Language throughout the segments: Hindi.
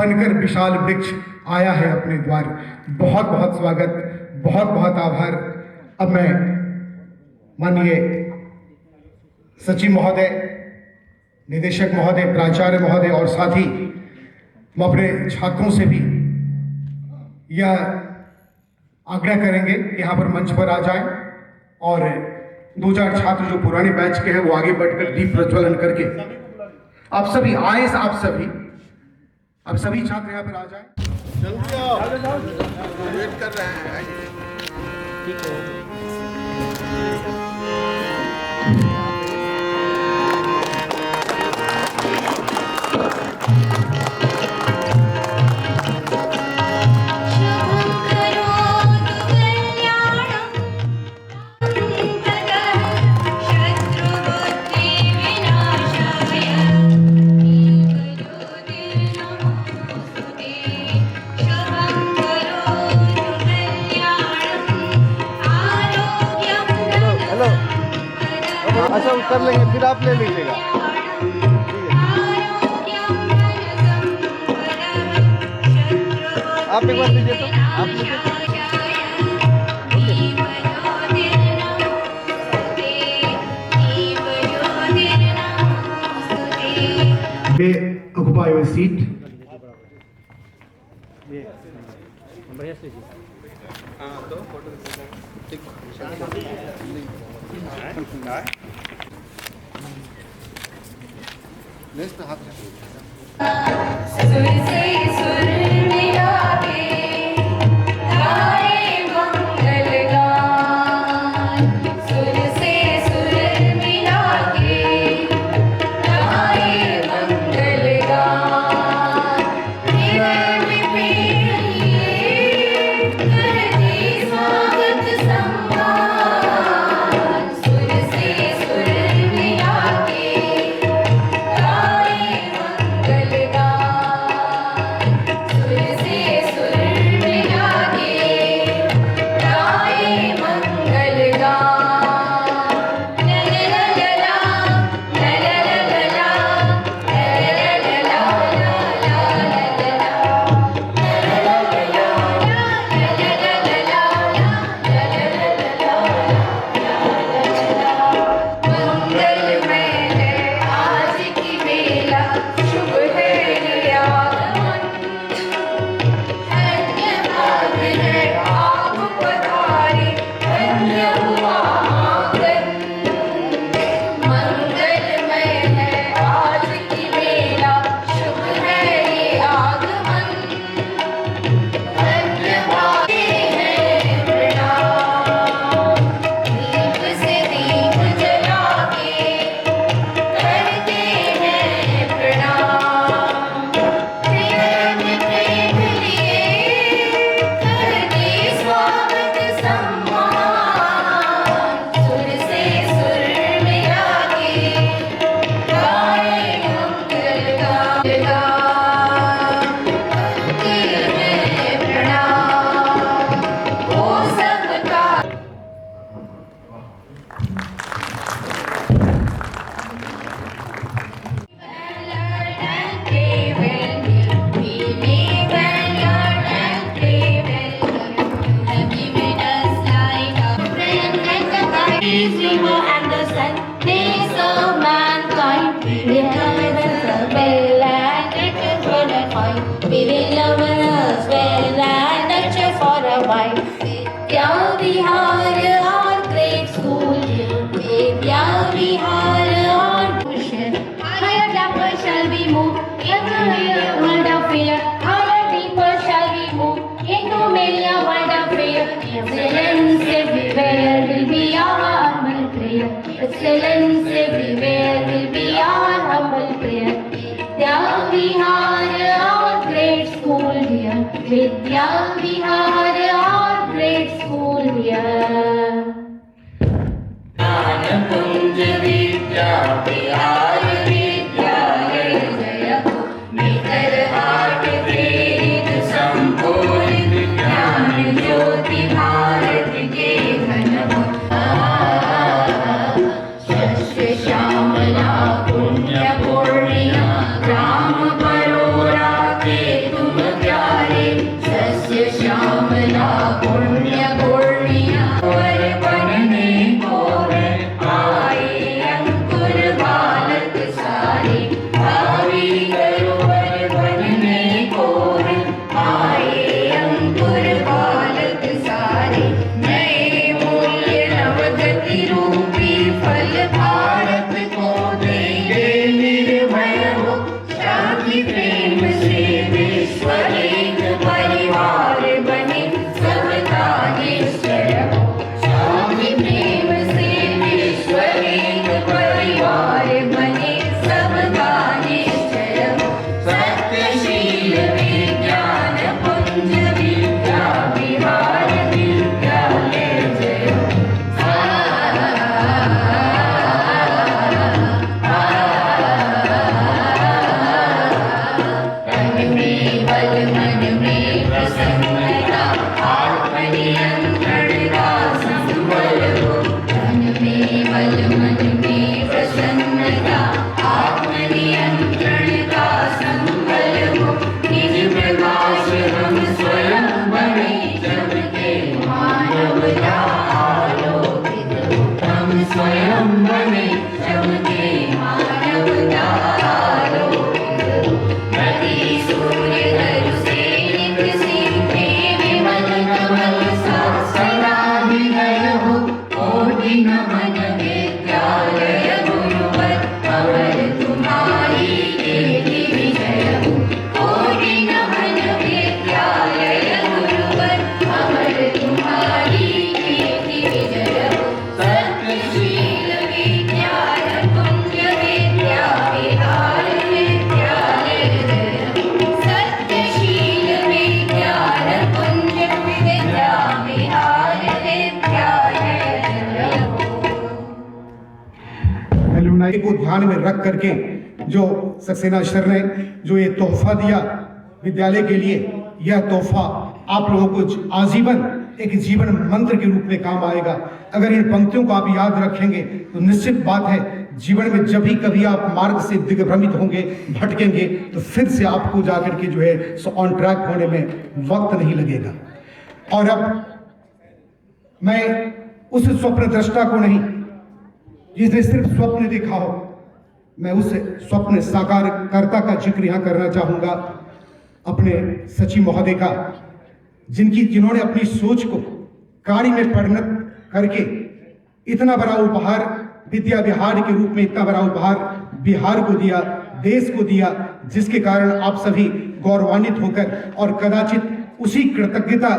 बनकर विशाल वृक्ष आया है अपने द्वार। बहुत बहुत स्वागत, बहुत बहुत आभार। अब मैं माननीय सचिव महोदय, निदेशक महोदय, प्राचार्य महोदय और साथ ही मैं अपने छात्रों से भी यह आग्रह करेंगे कि यहाँ पर मंच पर आ जाएं और 2-4 छात्र जो पुराने बैच के हैं वो आगे बढ़कर दीप प्रज्वलन करके आप सभी आए, आप सभी छात्र यहाँ पर आ जाएं। जल्दी आओ, वेट कर रहे हैं। ठीक है। अच्छा कर लेंगे, फिर आप ले लीजिएगा। आप एक बार लीजिए तो आप लीजिए। Occupy your seat. तो फोटो नेक्स्ट हाथ Excellence everywhere will be our humble prayer. Vidya Vihar, our great school dear. Vidya Vihar, our great school dear. Jnanakunj Vidya Vihar, Vidyalaya Jaya Nitar Haat Prerit Samporit Jnana Jyoti Bharat ke Ghan Shashya अवला आलोकित हम स्वयं बने चमके मानवता आलोकित प्रति सूर्य धरु सैनिक सिंहे विमल कमल सा सदा विहर हो कोटि नमन विद्यालय गुरुवर अमर तुम्हारी कीर्ति विजय हो कोटि नमन विद्यालय गुरुवर अमर तुम्हारी कीर्ति विजय हो सत्यशील विज्ञान कुंज विद्या विहार विद्यालय जय हो सत्यशील विज्ञान कुंज विद्या विहार विद्यालय जय हो। एलुमनाई को ध्यान में रख करके जो सक्सेना सर ने जो ये तोहफा दिया विद्यालय के लिए, यह तोहफा आप लोगों को आजीवन एक जीवन मंत्र के रूप में काम आएगा। अगर इन पंक्तियों को आप याद रखेंगे तो निश्चित बात है जीवन में जब भी कभी आप मार्ग से दिग्भ्रमित होंगे, भटकेंगे, तो फिर से आपको जाकर के जो है ऑन ट्रैक होने में वक्त नहीं लगेगा। और अब मैं उस स्वप्न दृष्टा को नहीं जिसने सिर्फ स्वप्न देखा हो, मैं उस स्वप्न साकारकर्ता का जिक्र यहाँ करना चाहूंगा, अपने सचिव महोदय का, जिन्होंने अपनी सोच को कार्य में परिणत करके इतना बड़ा उपहार विद्या विहार के रूप में इतना बड़ा उपहार बिहार को दिया, देश को दिया, जिसके कारण आप सभी गौरवान्वित होकर और कदाचित उसी कृतज्ञता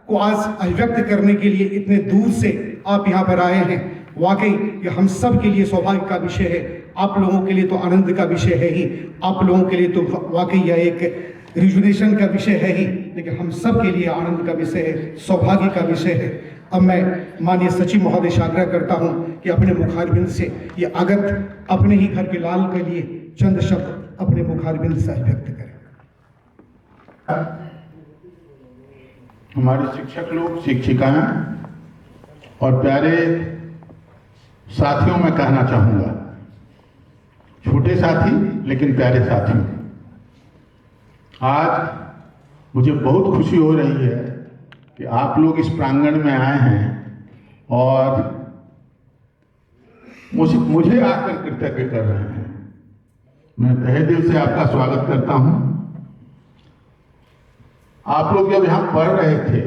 को आज अभिव्यक्त करने के लिए इतने दूर से आप यहाँ पर आए हैं। वाकई ये हम सब के लिए सौभाग्य का विषय है, आप लोगों के लिए तो आनंद का विषय है ही, आप लोगों के लिए तो वाकई यह एक रिजुनेशन का विषय है ही, लेकिन हम सब के लिए आनंद का विषय है, सौभाग्य का विषय है। अब मैं माननीय सचिव महोदय से आग्रह करता हूं कि अपने मुखारबिंद से ये आगत अपने ही घर के लाल के लिए चंद शब्द अपने मुखारबिंद से व्यक्त करें। हमारे शिक्षक लोग, शिक्षिकाएं और प्यारे साथियों में कहना चाहूंगा, छोटे साथी लेकिन प्यारे साथियों, आज मुझे बहुत खुशी हो रही है कि आप लोग इस प्रांगण में आए हैं और मुझे आकर कृतज्ञ कर रहे हैं। मैं तहे दिल से आपका स्वागत करता हूं। आप लोग जब यहाँ पढ़ रहे थे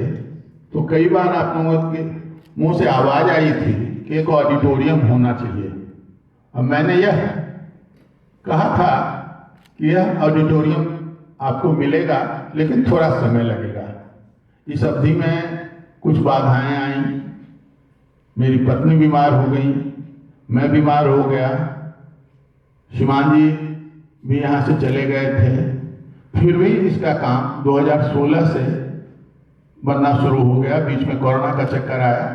तो कई बार आप लोगों के मुंह से आवाज आई थी कि एक ऑडिटोरियम होना चाहिए। अब मैंने यह कहा था कि यह ऑडिटोरियम आपको मिलेगा, लेकिन थोड़ा समय लगेगा। इस अवधि में कुछ बाधाएं आई, मेरी पत्नी बीमार हो गई, मैं बीमार हो गया, श्रीमान जी भी यहाँ से चले गए थे। फिर भी इसका काम 2016 से बनना शुरू हो गया, बीच में कोरोना का चक्कर आया,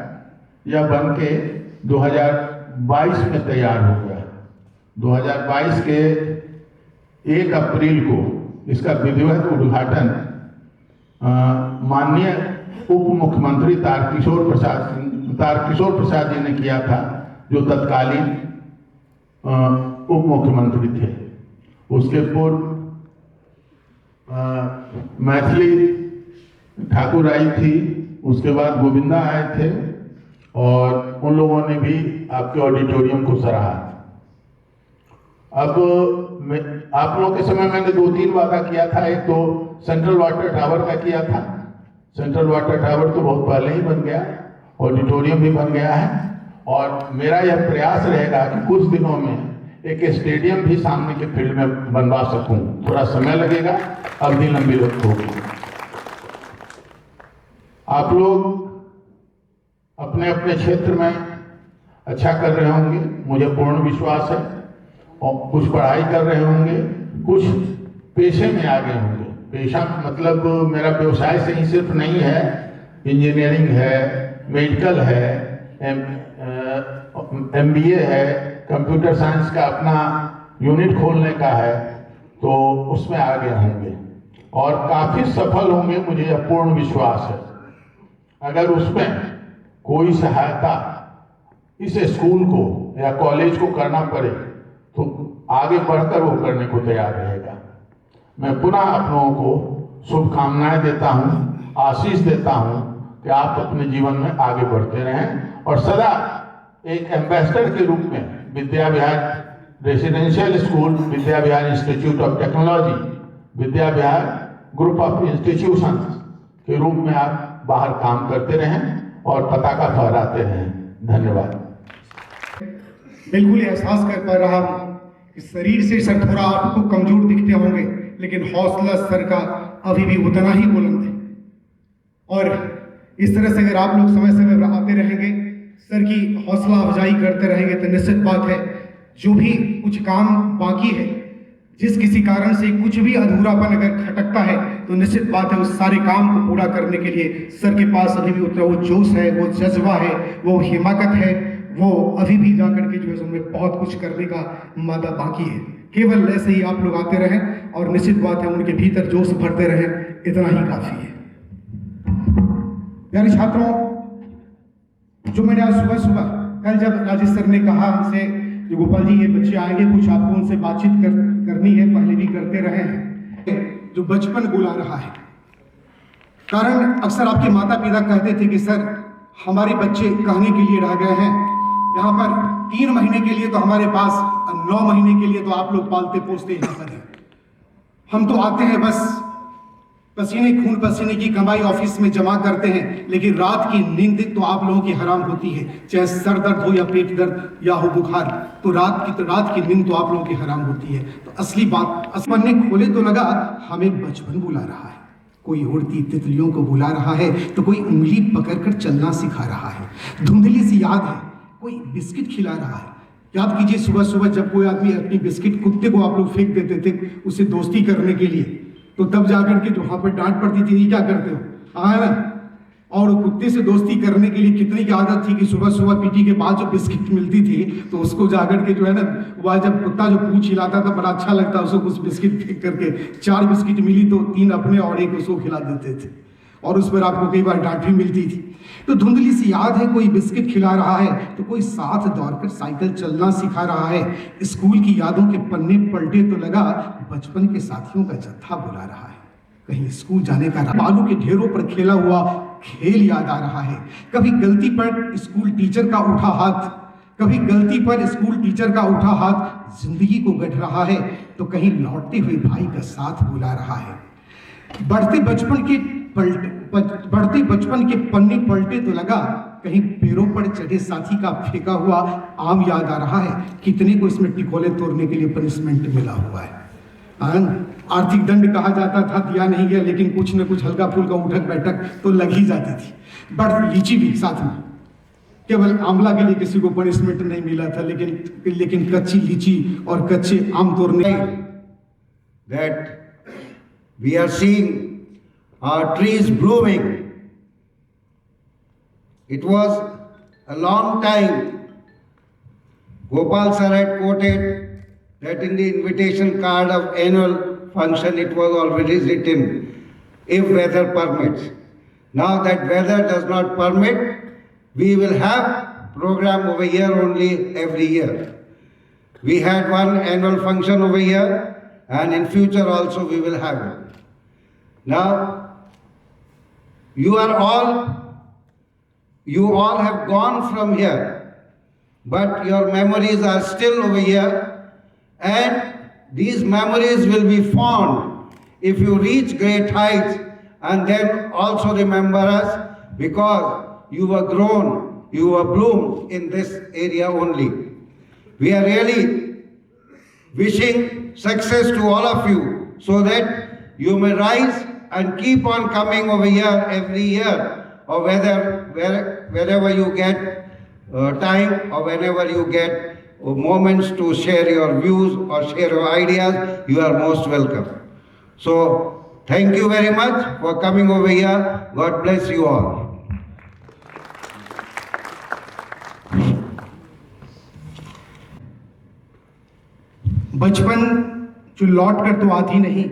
यह बन के 2022 में तैयार हो गया। 2022 के 1 अप्रैल को इसका विधिवत उद्घाटन माननीय उप मुख्यमंत्री तारकिशोर प्रसाद जी ने किया था, जो तत्कालीन उप मुख्यमंत्री थे। उसके पूर्व मैथिली ठाकुर आई थी, उसके बाद गोविंदा आए थे और उन लोगों ने भी आपके ऑडिटोरियम को सराहा। अब आप लोगों के समय मैंने 2-3 वादा किया था। एक तो सेंट्रल वाटर टावर का किया था। सेंट्रल वाटर टावर तो बहुत पहले ही बन गया, ऑडिटोरियम भी बन गया है, और मेरा यह प्रयास रहेगा कि कुछ दिनों में एक स्टेडियम भी सामने के फील्ड में बनवा सकूं। थोड़ा समय लगेगा, अवधि लंबी होगी। आप लोग अपने अपने क्षेत्र में अच्छा कर रहे होंगे, मुझे पूर्ण विश्वास है, और कुछ पढ़ाई कर रहे होंगे, कुछ पेशे में आगे होंगे। पेशा मतलब मेरा व्यवसाय से ही सिर्फ नहीं है, इंजीनियरिंग है, मेडिकल है, MBA है, कंप्यूटर साइंस का अपना यूनिट खोलने का है, तो उसमें आगे होंगे और काफी सफल होंगे, मुझे यह पूर्ण विश्वास है। अगर उसमें कोई सहायता इस स्कूल को या कॉलेज को करना पड़े तो आगे बढ़कर वो करने को तैयार रहेगा। मैं पुनः आप लोगों को शुभकामनाएं देता हूं, आशीष देता हूं कि आप अपने जीवन में आगे बढ़ते रहें और सदा एक एम्बेसडर के रूप में Vidya Vihar residential school, Vidya Vihar institute of technology, Vidya Vihar group of institution के रूप में आप बाहर काम करते रहें और पताका फहराते रहें। धन्यवाद। बिल्कुल एहसास कर पा रहा हूँ कि शरीर से सर थोड़ा आपको कमजोर दिखते होंगे, लेकिन हौसला सर का अभी भी उतना ही बुलंद है। और इस तरह से अगर आप लोग समय समय पर आते रहेंगे, सर की हौसला अफजाई करते रहेंगे, तो निश्चित बात है जो भी कुछ काम बाकी है, जिस किसी कारण से कुछ भी अधूरापन अगर खटकता है, तो निश्चित बात है उस सारे काम को पूरा करने के लिए सर के पास अभी भी उतना वो जोश है, वो जज्बा है, वो हिमाकत है, वो अभी भी जाकर के जो है उनमें बहुत कुछ करने का मादा बाकी है। केवल ऐसे ही आप लोग आते रहें और निश्चित बात है उनके भीतर जोश भरते रहें, इतना ही काफी है। प्यारे छात्रों, जो मैंने आज सुबह सुबह कल जब राजेश सर ने कहा हमसे कि गोपाल जी ये बच्चे आएंगे, कुछ आपको उनसे बातचीत करनी है, पहले भी करते रहे हैं, जो बचपन बुला रहा है। कारण अक्सर आपके माता पिता कहते थे कि सर हमारे बच्चे कहने के लिए रह गए हैं, यहाँ पर 3 महीने के लिए तो हमारे पास, 9 महीने के लिए तो आप लोग पालते पोसते यहाँ पर हैं, हम तो आते हैं बस पसीने खून पसीने की कमाई ऑफिस में जमा करते हैं, लेकिन रात की नींद तो आप लोगों की हराम होती है, चाहे सर दर्द हो या पेट दर्द या हो बुखार, तो रात की नींद तो आप लोगों की हराम होती है। तो असली बात पन्ने खोले तो लगा हमें बचपन बुला रहा है, कोई उड़ती तितलियों को बुला रहा है, तो कोई उंगली पकड़कर चलना सिखा रहा है, धुंधली सी याद है कोई बिस्किट खिला रहा है। याद कीजिए सुबह सुबह जब कोई आदमी अपनी बिस्किट कुत्ते को आप लोग फेंक देते थे उसे दोस्ती करने के लिए, तो तब जाकर के जो वहां पर डांट पड़ती थी, ये क्या करते हो, हाँ ना। और कुत्ते से दोस्ती करने के लिए कितनी की आदत थी कि सुबह सुबह पीटी के बाद जो बिस्किट मिलती थी, तो उसको जाकर के जो है ना, वह जब कुत्ता जो पूंछ हिलाता था बड़ा अच्छा लगता, उसको कुछ बिस्किट फेंक करके 4 बिस्किट मिली तो 3 अपने और 1 उसको खिला देते थे, और उस पर आपको कई बार डांट भी मिलती थी। तो धुंधली सी याद है कोई बिस्किट खिला रहा है, तो कोई साथ दौड़कर साइकिल चलना सिखा रहा है। स्कूल की यादों के पन्ने पलटे तो लगा बचपन के साथियों का जत्था बुला रहा है। कहीं स्कूल जाने का बालू के ढेरों पर खेला हुआ खेल याद आ रहा है। कभी गलती पर स्कूल टीचर का उठा हाथ, कभी गलती पर स्कूल टीचर का उठा हाथ जिंदगी को गढ़ रहा है, तो कहीं लौटते हुए भाई का साथ बुला रहा है। बढ़ते बचपन के पन्ने पलटे तो लगा कहीं पैरों पर चढ़े साथी का फेंका हुआ आम याद आ रहा है। कितने को इसमें टिकोले तोड़ने के लिए पनिशमेंट मिला हुआ है। आर्थिक दंड कहा जाता था, दिया नहीं गया, लेकिन कुछ न कुछ हल्का फुल्का उठक बैठक तो लग ही जाती थी। बट लीची भी साथ में, केवल आंवला के लिए किसी को पनिशमेंट नहीं मिला था, लेकिन कच्ची लीची और कच्चे आम तोड़ने। That we are seeing our trees blooming. It was a long time. Gopal sir had quoted that in the invitation card of annual function it was already written, if weather permits. Now that weather does not permit, we will have program over here only every year. We had one annual function over here, and in future also we will have it. Now, you all have gone from here, but your memories are still over here, and these memories will be fond if you reach great heights, and then also remember us, because you were grown, you were bloomed in this area only. We are really wishing success to all of you, so that you may rise and keep on coming over here every year, or wherever you get time, or whenever you get moments to share your views or share your ideas, you are most welcome. So thank you very much for coming over here. God bless you all. बचपन जो लौट कर तो आती नहीं,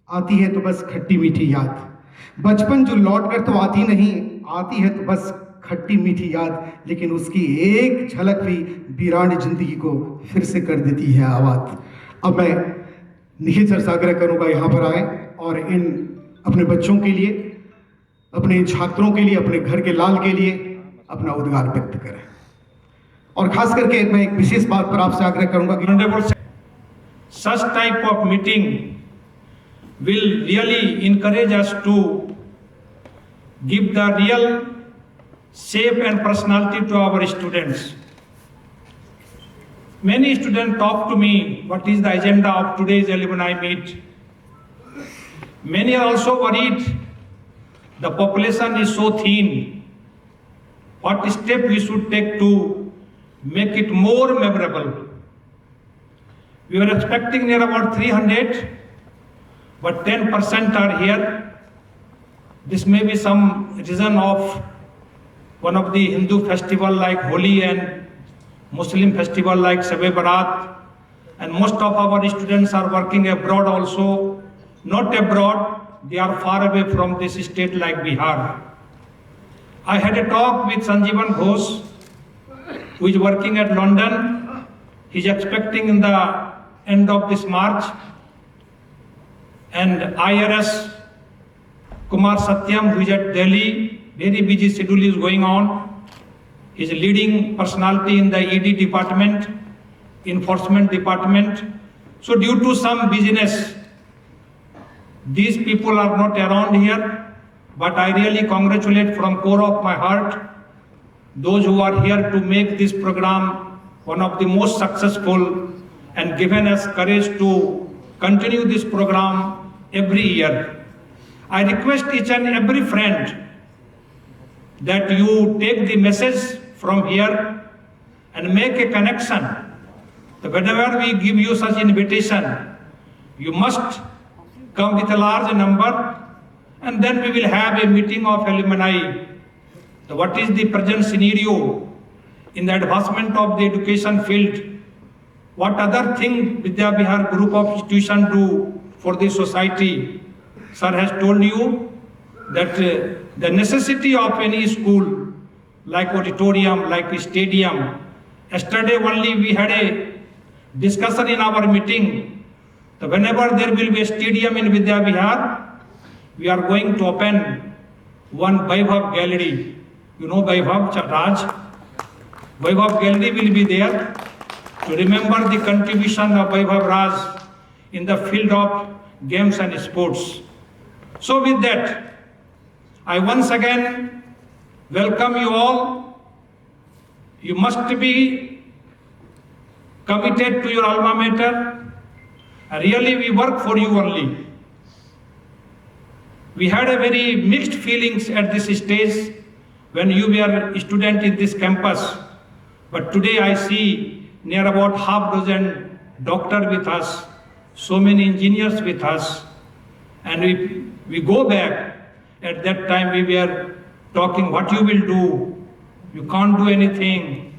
आती है तो बस खट्टी मीठी याद। बचपन जो लौट कर तो आती नहीं, आती है तो बस खट्टी मीठी याद, लेकिन उसकी एक झलक भी वीरान जिंदगी को फिर से कर देती है आबाद। अब मैं निहित सर से आग्रह करूंगा यहाँ पर आए और इन अपने बच्चों के लिए अपने छात्रों के लिए, अपने घर के लाल के लिए अपना उद्गार व्यक्त करें। और खास करके मैं एक विशेष बात पर आपसे आग्रह करूंगा कि Honorable, such type of meeting will really encourage us to give the real shape and personality to our students. Many students talk to me, what is the agenda of today's alumni meet? Many are also worried, the population is so thin. What step we should take to make it more memorable? We were expecting near about 300, but 10% are here. This may be some reason of one of the Hindu festival like Holi and Muslim festival like Shab-e Barat, and most of our students are working abroad also. Not abroad, they are far away from this state like Bihar. I had a talk with Sanjeevan Ghosh, who is working at London. He is expecting in the end of this March. And IRS Kumar Satyam, who is at Delhi, very busy schedule is going on. He is a leading personality in the ED department, enforcement department. So due to some business, these people are not around here, but I really congratulate from core of my heart those who are here to make this program one of the most successful and given us courage to continue this program every year. I request each and every friend that you take the message from here and make a connection. So whenever we give you such invitation, you must come with a large number, and then we will have a meeting of alumni. So what is the present scenario in the advancement of the education field? What other thing Vidya Vihar group of institutions do for the society? Sir has told you that the necessity of any school, like auditorium, like a stadium. Yesterday only we had a discussion in our meeting. So whenever there will be a stadium in Vidya Vihar, we are going to open one Vaibhav gallery. You know Vaibhav Raj? Vaibhav gallery will be there to remember the contribution of Vaibhav Raj in the field of games and sports. So with that, I once again welcome you all. You must be committed to your alma mater. Really, we work for you only. We had a very mixed feelings at this stage when you were a student in this campus. But today I see near about half dozen doctors with us, so many engineers with us. And we go back. At that time we were talking what you will do. You can't do anything.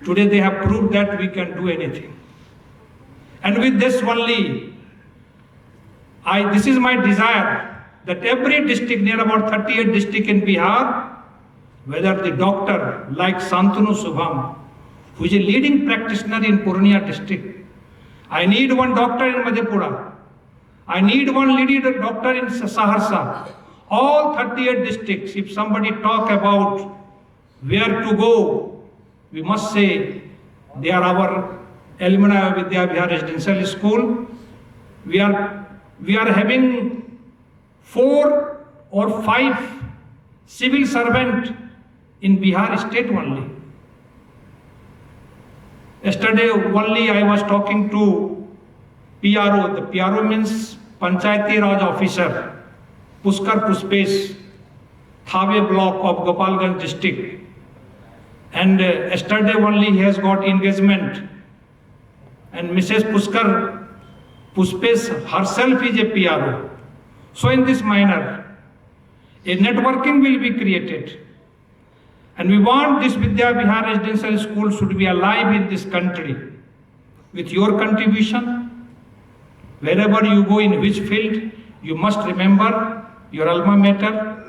Today they have proved that we can do anything. And with this only, this is my desire that every district, near about 38 districts in Bihar, whether the doctor like Santanu Subham, who is a leading practitioner in Purnia district. I need one doctor in Madhepura. I need one leading doctor in Saharsa. All 38 districts, if somebody talk about where to go, we must say they are our alumni of Vidya Vihar Residential School. We are having 4 or 5 civil servants in Bihar state only. Yesterday only I was talking to PRO. The PRO means Panchayati Raj Officer, Puskar Puspesh, Thave block of Gopalganj district. And yesterday only he has got engagement. And Mrs. Puskar Puspesh herself is a PRO. So in this manner, a networking will be created. And we want this Vidya Vihar Residential School should be alive in this country. With your contribution, wherever you go in which field, you must remember your alma mater,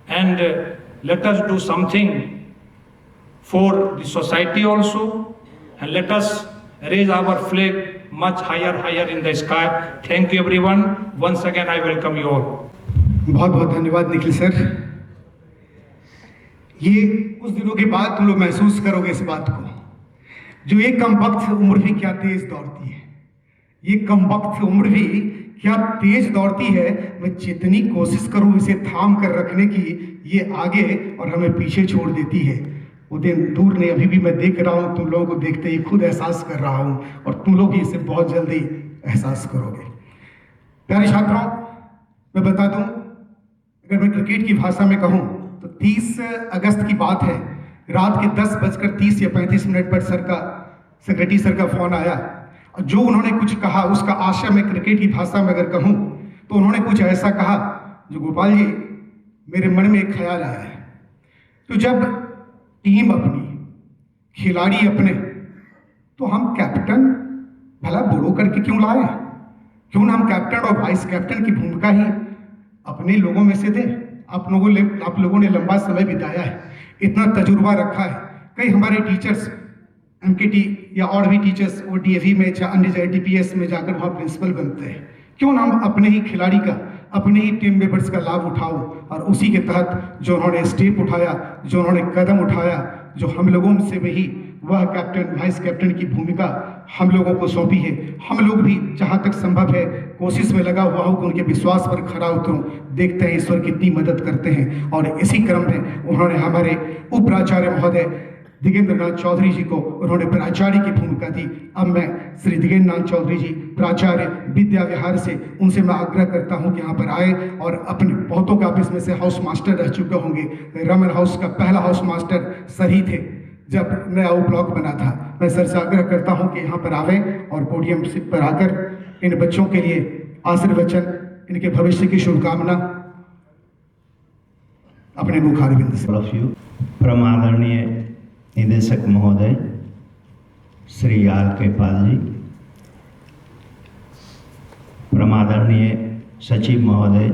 and let us do something for the society also, and let us raise our flag much higher in the sky. Thank you everyone. Once again I welcome you all. बहुत बहुत धन्यवाद निखिल सर। ये कुछ दिनों के बाद तुम लोग महसूस करोगे इस बात को, जो ये कम वक्त उम्र भी क्या तेज दौड़ती है। ये कम वक्त उम्र भी क्या तेज दौड़ती है। मैं जितनी कोशिश करूं इसे थाम कर रखने की, ये आगे और हमें पीछे छोड़ देती है। वो दिन दूर नहीं, अभी भी मैं देख रहा हूं, तुम लोगों को देखते ही खुद एहसास कर रहा हूं, और तुम लोग भी इसे बहुत जल्दी एहसास करोगे। प्यारे छात्रों, मैं बता दूं, अगर मैं क्रिकेट की भाषा में कहूं तो 30 अगस्त की बात है, रात के 10:30 या 35 पर सेक्रेटरी सर का फोन आया, और जो उन्होंने कुछ कहा उसका आशय मैं क्रिकेट की भाषा में अगर कहूं तो उन्होंने कुछ ऐसा कहा जो गोपाल जी मेरे मन में एक ख्याल आया है। तो जब टीम अपनी, खिलाड़ी अपने, तो हम कैप्टन भला बुड़ो करके क्यों लाए? क्यों ना हम कैप्टन और वाइस कैप्टन की भूमिका ही अपने लोगों में से दें? आप लोगों ने लंबा समय बिताया है, इतना तजुर्बा रखा है। कई हमारे टीचर्स एमकेटी या और भी टीचर्स वो डीएवी में या अन्य डीपीएस में जाकर वहाँ प्रिंसिपल बनते हैं। क्यों ना हम अपने ही खिलाड़ी का, अपने ही टीम मेंबर्स का लाभ उठाओ, और उसी के तहत जो उन्होंने स्टेप उठाया, जो उन्होंने कदम उठाया, जो हम लोगों से भी वह कैप्टन वाइस कैप्टन की भूमिका हम लोगों को सौंपी है, हम लोग भी जहाँ तक संभव है कोशिश में लगा हुआ हूँ कि उनके विश्वास पर खरा उतरूँ। देखते हैं ईश्वर कितनी मदद करते हैं। और इसी क्रम में उन्होंने हमारे उप प्राचार्य महोदय दिगेंद्र नाथ चौधरी जी को उन्होंने प्राचार्य की भूमिका दी। अब मैं श्री दिगेंद्र नाथ चौधरी जी प्राचार्य विद्या विहार से, उनसे मैं आग्रह करता हूं कि यहाँ पर आए, और अपने बहुतों का आप इसमें से हाउस मास्टर रह चुके होंगे। रमन हाउस का पहला हाउस मास्टर सर ही थे जब नया वो ब्लॉक बना था। मैं सर से आग्रह करता हूं कि यहाँ पर आवे और पोडियम पर आकर इन बच्चों के लिए आशीर्वचन, इनके भविष्य की शुभकामना अपने मुखारबिंद से। ऑल ऑफ यू, परम आदरणीय निदेशक महोदय श्री आर के पाल जी, परम आदरणीय सचिव महोदय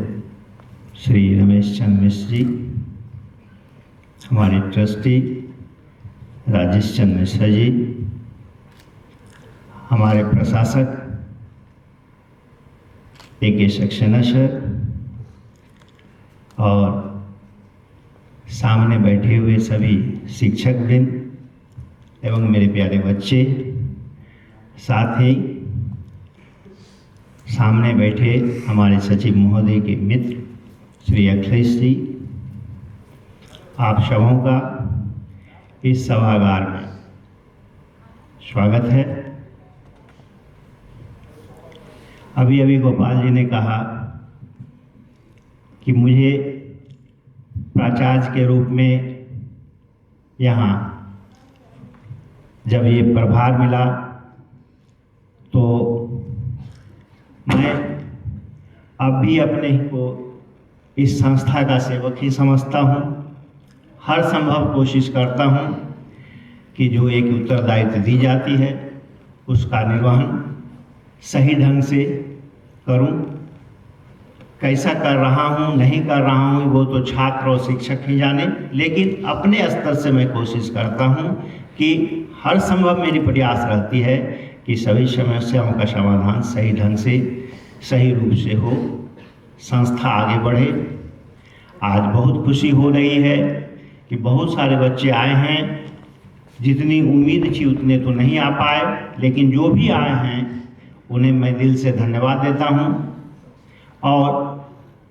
श्री रमेश चंद्र मिश्र जी, हमारे ट्रस्टी राजेश चंद्र मिश्रा जी, हमारे प्रशासक A.K. सक्सेना सर, और सामने बैठे हुए सभी शिक्षक वृंद एवं मेरे प्यारे बच्चे, साथ ही सामने बैठे हमारे सचिव महोदय के मित्र श्री अखिलेश जी, आप सबों का इस सभागार में स्वागत है। अभी अभी गोपाल जी ने कहा कि मुझे प्राचार्य के रूप में यहाँ जब ये प्रभार मिला तो मैं अब भी अपने को इस संस्था का सेवक ही समझता हूँ। हर संभव कोशिश करता हूँ कि जो एक उत्तरदायित्व दी जाती है उसका निर्वहन सही ढंग से करूं। कैसा कर रहा हूं, नहीं कर रहा हूं, वो तो छात्र और शिक्षक ही जाने, लेकिन अपने स्तर से मैं कोशिश करता हूं कि हर संभव मेरी प्रयास रहती है कि सभी समस्याओं का समाधान सही ढंग से, सही रूप से हो, संस्था आगे बढ़े। आज बहुत खुशी हो रही है कि बहुत सारे बच्चे आए हैं, जितनी उम्मीद थी उतने तो नहीं आ पाए, लेकिन जो भी आए हैं उन्हें मैं दिल से धन्यवाद देता हूं। और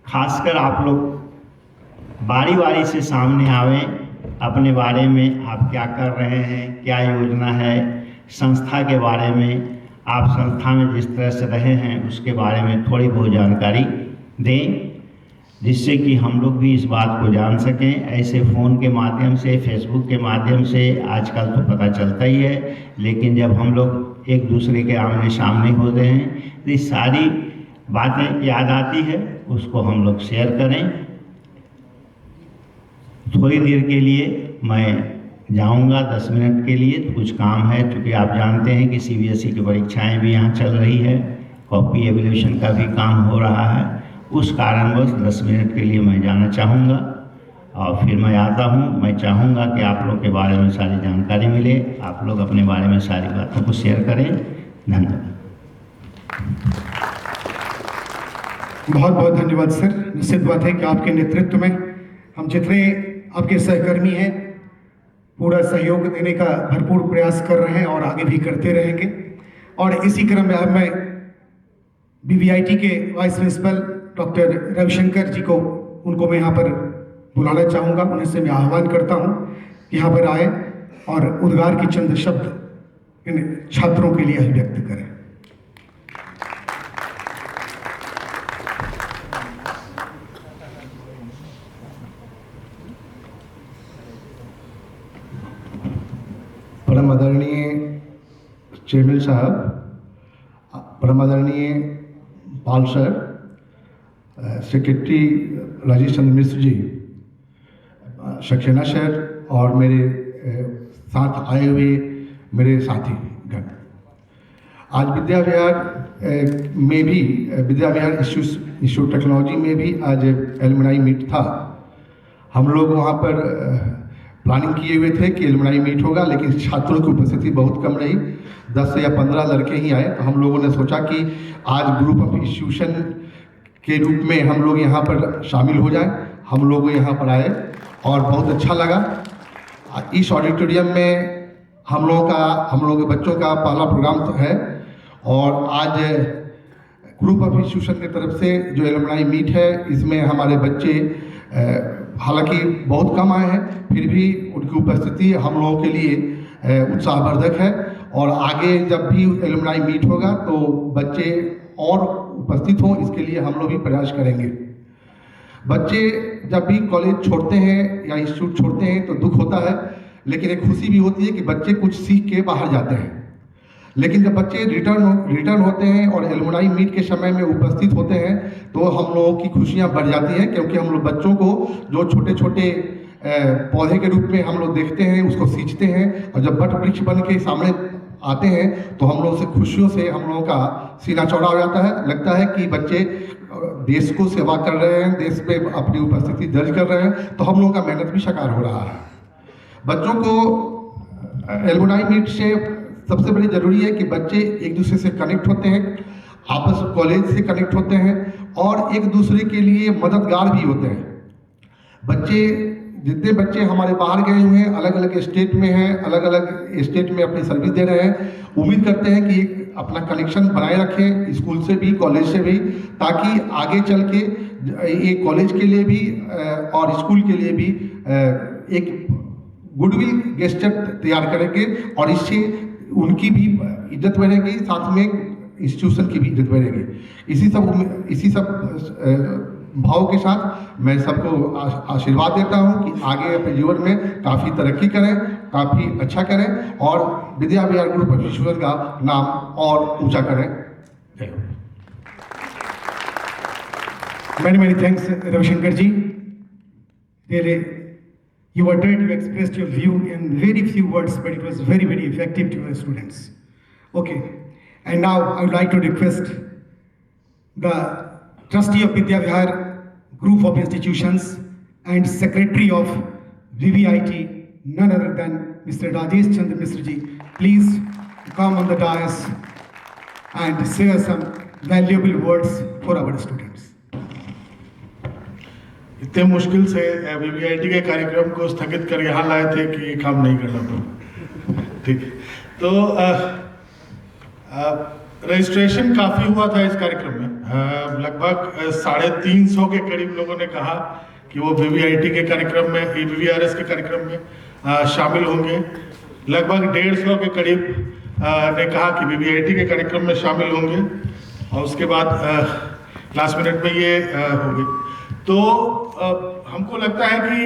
खासकर आप लोग बारी बारी से सामने आवें, अपने बारे में आप क्या कर रहे हैं, क्या योजना है, संस्था के बारे में, आप संस्था में जिस तरह से रहे हैं उसके बारे में थोड़ी बहुत जानकारी दें, जिससे कि हम लोग भी इस बात को जान सकें। ऐसे फ़ोन के माध्यम से, फेसबुक के माध्यम से आजकल तो पता चलता ही है, लेकिन जब हम लोग एक दूसरे के आमने सामने होते हैं तो ये सारी बातें याद आती है, उसको हम लोग शेयर करें। थोड़ी देर के लिए मैं जाऊंगा, 10 मिनट के लिए, तो कुछ काम है, क्योंकि आप जानते हैं कि CBSE की परीक्षाएं भी यहाँ चल रही है, कॉपी एवल्यूशन का भी काम हो रहा है। उस कारणवश 10 मिनट के लिए मैं जाना चाहूँगा और फिर मैं आता हूँ। मैं चाहूँगा कि आप लोग के बारे में सारी जानकारी मिले, आप लोग अपने बारे में सारी बातों को शेयर करें। धन्यवाद। बहुत बहुत धन्यवाद सर। निश्चित बात है कि आपके नेतृत्व में हम जितने आपके सहकर्मी हैं पूरा सहयोग देने का भरपूर प्रयास कर रहे हैं और आगे भी करते रहेंगे। और इसी क्रम में अब मैं BVIT के वाइस प्रिंसिपल डॉक्टर रविशंकर जी को उनको मैं यहाँ पर बुलाना चाहूँगा। उन्हें से मैं आह्वान करता हूँ कि यहाँ पर आए और उद्गार की चंद शब्द इन छात्रों के लिए अभिव्यक्त करें। परम आदरणीय चेयरमैन साहब, परम आदरणीय पाल sir, secretary Rajesh Chandra Mishra ji, Saxena sir और मेरे साथ आए हुए मेरे साथीगण, आज विद्या विहार में भी विद्या विहार इंस्टीट्यूट टेक्नोलॉजी में भी आज एलुमनाई मीट था। हम लोग वहाँ पर प्लानिंग किए हुए थे कि एलुमनाई मीट होगा, लेकिन छात्रों की उपस्थिति बहुत कम रही, 10 या 15 लड़के ही आए। तो हम लोगों ने सोचा कि आज ग्रुप ऑफ इंस्टीट्यूशन के रूप में हम लोग यहाँ पर शामिल हो जाएं। हम लोग यहाँ पर आए और बहुत अच्छा लगा। इस ऑडिटोरियम में हम लोगों के बच्चों का पहला प्रोग्राम है और आज ग्रुप ऑफ इंस्टीट्यूशन की तरफ से जो एलुमनाई मीट है इसमें हमारे बच्चे हालांकि बहुत कम आए हैं, फिर भी उनकी उपस्थिति हम लोगों के लिए उत्साहवर्धक है। और आगे जब भी एलुमनाई मीट होगा तो बच्चे और उपस्थित हों, इसके लिए हम लोग भी प्रयास करेंगे। बच्चे जब भी कॉलेज छोड़ते हैं या इंस्टीट्यूट छोड़ते हैं तो दुख होता है, लेकिन एक खुशी भी होती है कि बच्चे कुछ सीख के बाहर जाते हैं। लेकिन जब बच्चे रिटर्न होते हैं और एलुमनाई मीट के समय में उपस्थित होते हैं तो हम लोगों की खुशियाँ बढ़ जाती हैं, क्योंकि हम लोग बच्चों को जो छोटे छोटे पौधे के रूप में हम लोग देखते हैं उसको सींचते हैं, और जब वट वृक्ष बन के सामने आते हैं तो हम लोग से खुशियों से हम लोगों का सीना चौड़ा हो जाता है। लगता है कि बच्चे देश को सेवा कर रहे हैं, देश में अपनी उपस्थिति दर्ज कर रहे हैं, तो हम लोगों का मेहनत भी साकार हो रहा है। बच्चों को एलुमनाई मीट से सबसे बड़ी ज़रूरी है कि बच्चे एक दूसरे से कनेक्ट होते हैं, आपस कॉलेज से कनेक्ट होते हैं और एक दूसरे के लिए मददगार भी होते हैं। बच्चे जितने बच्चे हमारे बाहर गए हुए हैं, अलग अलग स्टेट में हैं, अलग अलग स्टेट में अपनी सर्विस दे रहे हैं, उम्मीद करते हैं कि अपना कनेक्शन बनाए रखें स्कूल से भी कॉलेज से भी, ताकि आगे चल के ये कॉलेज के लिए भी और स्कूल के लिए भी एक गुडविल गेस्चर तैयार करेंगे और इससे उनकी भी इज्जत बढ़ेगी, साथ में इंस्टीट्यूशन की भी इज्जत बढ़ेगी। इसी सब भाव के साथ मैं सबको आशीर्वाद देता हूं कि आगे अपने जीवन में काफ़ी तरक्की करें, काफ़ी अच्छा करें और विद्या विहार ग्रुप ऑफ इंस्टीट्यूशन का नाम और ऊंचा करें। जय हो। Many thanks, Ravishankar ji. Really, you were great. You expressed your view in very few words, but it was very effective to your students. Okay, and now I would like to request the Trustee of Vidya Vihar Group of Institutions and Secretary of VVIT, none other than Mr. Rajesh Chandra Mishra ji, please come on the dais and share some valuable words for our students. इतने मुश्किल से VVIT के कार्यक्रम को स्थगित कर यहाँ लाए थे कि ये काम नहीं करना पड़ा। ठीक, तो रजिस्ट्रेशन काफ़ी हुआ था इस कार्यक्रम में, लगभग 350 के करीब लोगों ने कहा कि वो VVIT के कार्यक्रम में, VVRS के कार्यक्रम में शामिल होंगे। लगभग 150 के करीब ने कहा कि VVIT के कार्यक्रम में शामिल होंगे और उसके बाद लास्ट मिनट में ये हो गए। तो हमको लगता है कि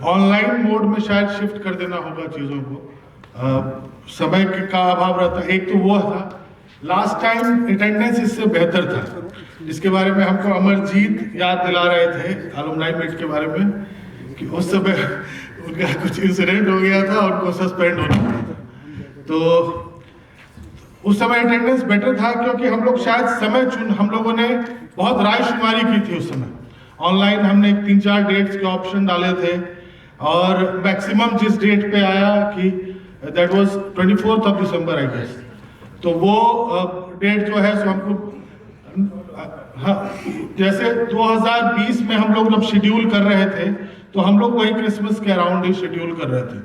ऑनलाइन मोड में शायद शिफ्ट कर देना होगा चीज़ों को, समय का अभाव रहता है। एक तो वो था, लास्ट टाइम अटेंडेंस इससे बेहतर था, जिसके बारे में हमको अमरजीत याद दिला रहे थे एलुमनाई मीट के बारे में कि उस समय उनका कुछ इंसिडेंट हो गया था, उनको सस्पेंड होना पड़ा था। तो उस समय अटेंडेंस बेटर था क्योंकि हम लोग शायद समय हम लोगों ने बहुत रायशुमारी की थी उस समय। ऑनलाइन हमने 3-4 डेट्स के ऑप्शन डाले थे और मैक्सिमम जिस डेट पे आया कि that was 24 December I guess, तो वो डेट जो है सो हमको हाँ, जैसे 2020 में हम लोग जब शेड्यूल कर रहे थे तो हम लोग वही क्रिसमस के अराउंड ही शेड्यूल कर रहे थे।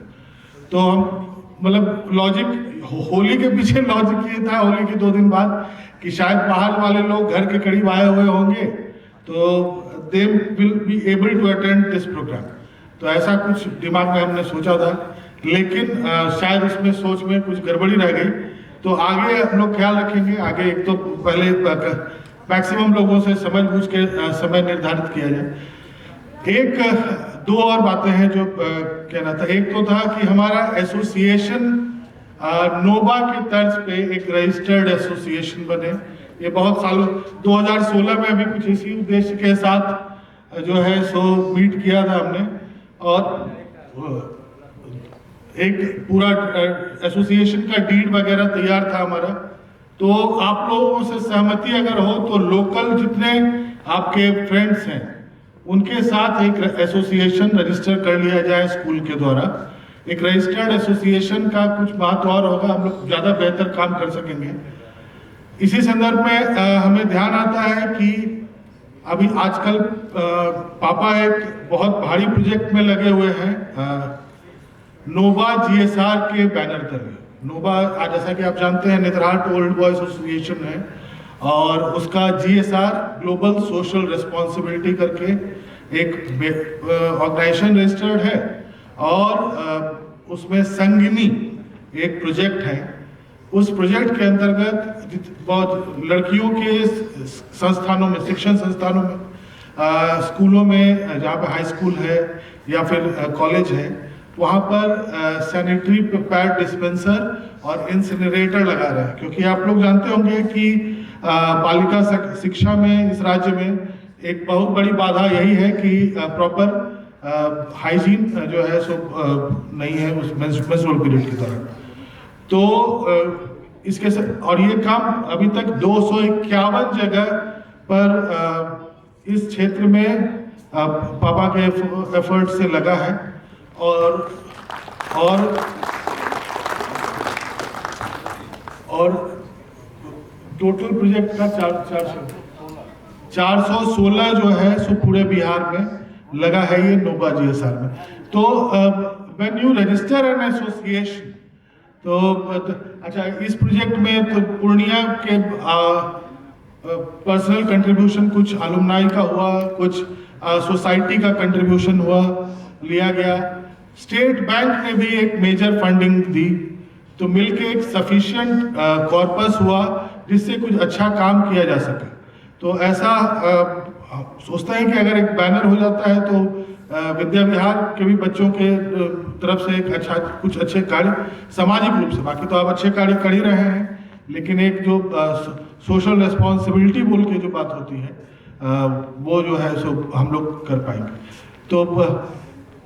तो हम मतलब लॉजिक, होली के पीछे लॉजिक ये था, होली के 2 दिन बाद, कि शायद बाहर वाले लोग घर के करीब आए हुए होंगे तो they will be able to attend this programme. तो ऐसा कुछ दिमाग में हमने सोचा था, लेकिन शायद उसमें सोच में कुछ गड़बड़ी रह गई। तो आगे हम लोग ख्याल रखेंगे, आगे एक तो पहले मैक्सिमम लोगों से समझ बूझ के समय निर्धारित किया जाए। एक 2 और बातें हैं जो कहना था। एक तो था कि हमारा एसोसिएशन नोबा के तर्ज पे एक रजिस्टर्ड एसोसिएशन बने। ये बहुत सालों 2016 में अभी कुछ इसी उद्देश्य के साथ जो है सो मीट किया था हमने, और एक पूरा एसोसिएशन का डीड वगैरह तैयार था हमारा। तो आप लोगों से सहमति अगर हो तो लोकल जितने आपके फ्रेंड्स हैं उनके साथ एक एसोसिएशन रजिस्टर कर लिया जाए स्कूल के द्वारा। एक रजिस्टर्ड एसोसिएशन का कुछ महत्व और होगा, हम लोग ज़्यादा बेहतर काम कर सकेंगे। इसी संदर्भ में हमें ध्यान आता है कि अभी आजकल पापा एक बहुत भारी प्रोजेक्ट में लगे हुए हैं नोबा जीएसआर के बैनर तले। नोबा जैसा कि आप जानते हैं नेतरहाट ओल्ड बॉय एसोसिएशन है, और उसका जीएसआर ग्लोबल सोशल रिस्पॉन्सिबिलिटी करके एक ऑर्गेनाइजेशन रजिस्टर्ड है, और उसमें संगिनी एक प्रोजेक्ट है। उस प्रोजेक्ट के अंतर्गत बहुत लड़कियों के संस्थानों में, शिक्षण संस्थानों में, स्कूलों में, जहाँ पे हाई स्कूल है या फिर कॉलेज है, वहाँ पर सैनिटरी पैड डिस्पेंसर और इंसिनरेटर लगा रहे हैं। क्योंकि आप लोग जानते होंगे कि बालिका शिक्षा में इस राज्य में एक बहुत बड़ी बाधा यही है कि प्रॉपर हाइजीन जो है सो नहीं है उस मेंस्ट्रुअल पीरियड की तरह। तो इसके और ये काम अभी तक 251 जगह पर इस क्षेत्र में पापा के एफर्ट से लगा है, और टोटल प्रोजेक्ट का 416 जो है सो पूरे बिहार में लगा है ये नोबा जीएसआर में। तो when you register an association, तो अच्छा इस प्रोजेक्ट में तो पूर्णिया के पर्सनल कंट्रीब्यूशन, कुछ अलुमनाई का हुआ, कुछ सोसाइटी का कंट्रीब्यूशन हुआ, लिया गया। स्टेट बैंक ने भी एक मेजर फंडिंग दी, तो मिलके एक सफिशिएंट कॉर्पस हुआ जिससे कुछ अच्छा काम किया जा सके। तो ऐसा सोचते हैं कि अगर एक बैनर हो जाता है तो विद्या विहार के भी बच्चों के तरफ से एक अच्छा, कुछ अच्छे कार्य सामाजिक रूप से, बाकी तो आप अच्छे कार्य कर ही रहे हैं, लेकिन एक जो सोशल रिस्पॉन्सिबिलिटी बोल के जो बात होती है वो जो है सो हम लोग कर पाएंगे। तो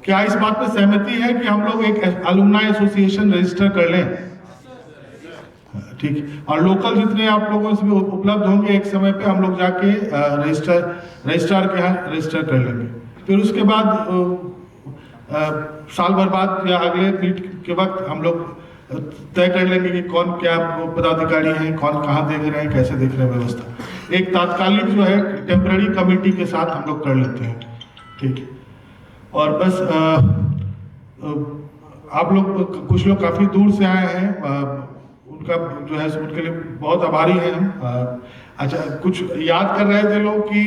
क्या इस बात पर सहमति है कि हम लोग एक अलुमनाई एसोसिएशन रजिस्टर कर लें? ठीक। और लोकल जितने आप लोगों से भी उपलब्ध होंगे एक समय पे हम लोग जाके रजिस्ट्रार के यहाँ रजिस्टर कर लेंगे। फिर उसके बाद साल भर बाद या अगले मीट के वक्त हम लोग तय कर लेंगे कि कौन क्या पदाधिकारी हैं, कौन कहाँ देख रहे हैं, कैसे देख रहे हैं व्यवस्था। एक तात्कालिक जो है टेम्पररी कमेटी के साथ हम लोग कर लेते हैं। ठीक है। और बस आप लोग, कुछ लोग काफ़ी दूर से आए हैं, उनका जो है उनके लिए बहुत आभारी हैं हम। अच्छा, कुछ याद कर रहे थे लोग कि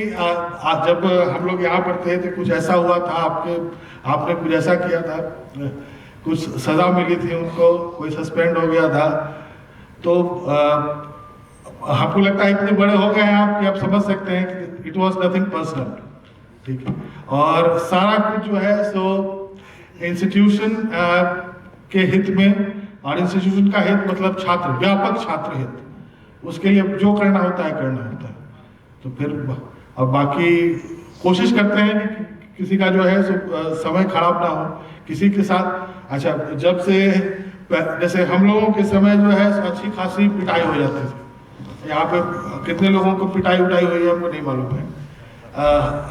जब हम लोग यहाँ पर थे तो कुछ ऐसा हुआ था, आपने कुछ ऐसा किया था, कुछ सज़ा मिली थी उनको, कोई सस्पेंड हो गया था। तो आपको लगता है इतने बड़े हो गए हैं आप कि आप समझ सकते हैं कि इट वॉज नथिंग पर्सनल। ठीक है। और सारा कुछ जो है सो इंस्टीट्यूशन के हित में, और इंस्टीट्यूशन का हित मतलब छात्र, व्यापक छात्र हित, उसके लिए जो करना होता है करना होता है। तो फिर और बाकी कोशिश करते हैं कि किसी का जो है सो समय खराब ना हो किसी के साथ। अच्छा, जब से जैसे हम लोगों के समय जो है अच्छी खासी पिटाई हो जाती थी, यहाँ पे कितने लोगों को पिटाई उटाई हुई है हमको नहीं मालूम है।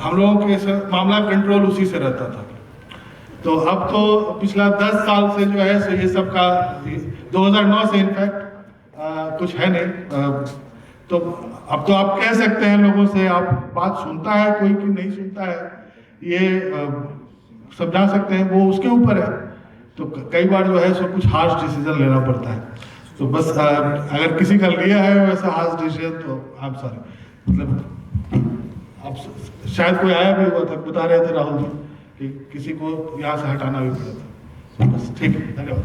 हम लोगों के मामला कंट्रोल उसी से रहता था। तो अब तो पिछला 10 साल से जो है सो ये सब का 2009 से इनफैक्ट कुछ है नहीं। तो अब तो आप कह सकते हैं लोगों से, आप बात सुनता है कोई कि नहीं सुनता है, ये समझा सकते हैं, वो उसके ऊपर है। तो कई बार जो है सो कुछ हार्श डिसीजन लेना पड़ता है। तो बस अगर किसी का लिया है वैसा हार्श डिसीजन तो आप सॉरी, मतलब अब शायद कोई आया भी हुआ था, बता रहे थे राहुल जी कि किसी को यहाँ से हटाना भी पड़ा था। बस ठीक है, धन्यवाद।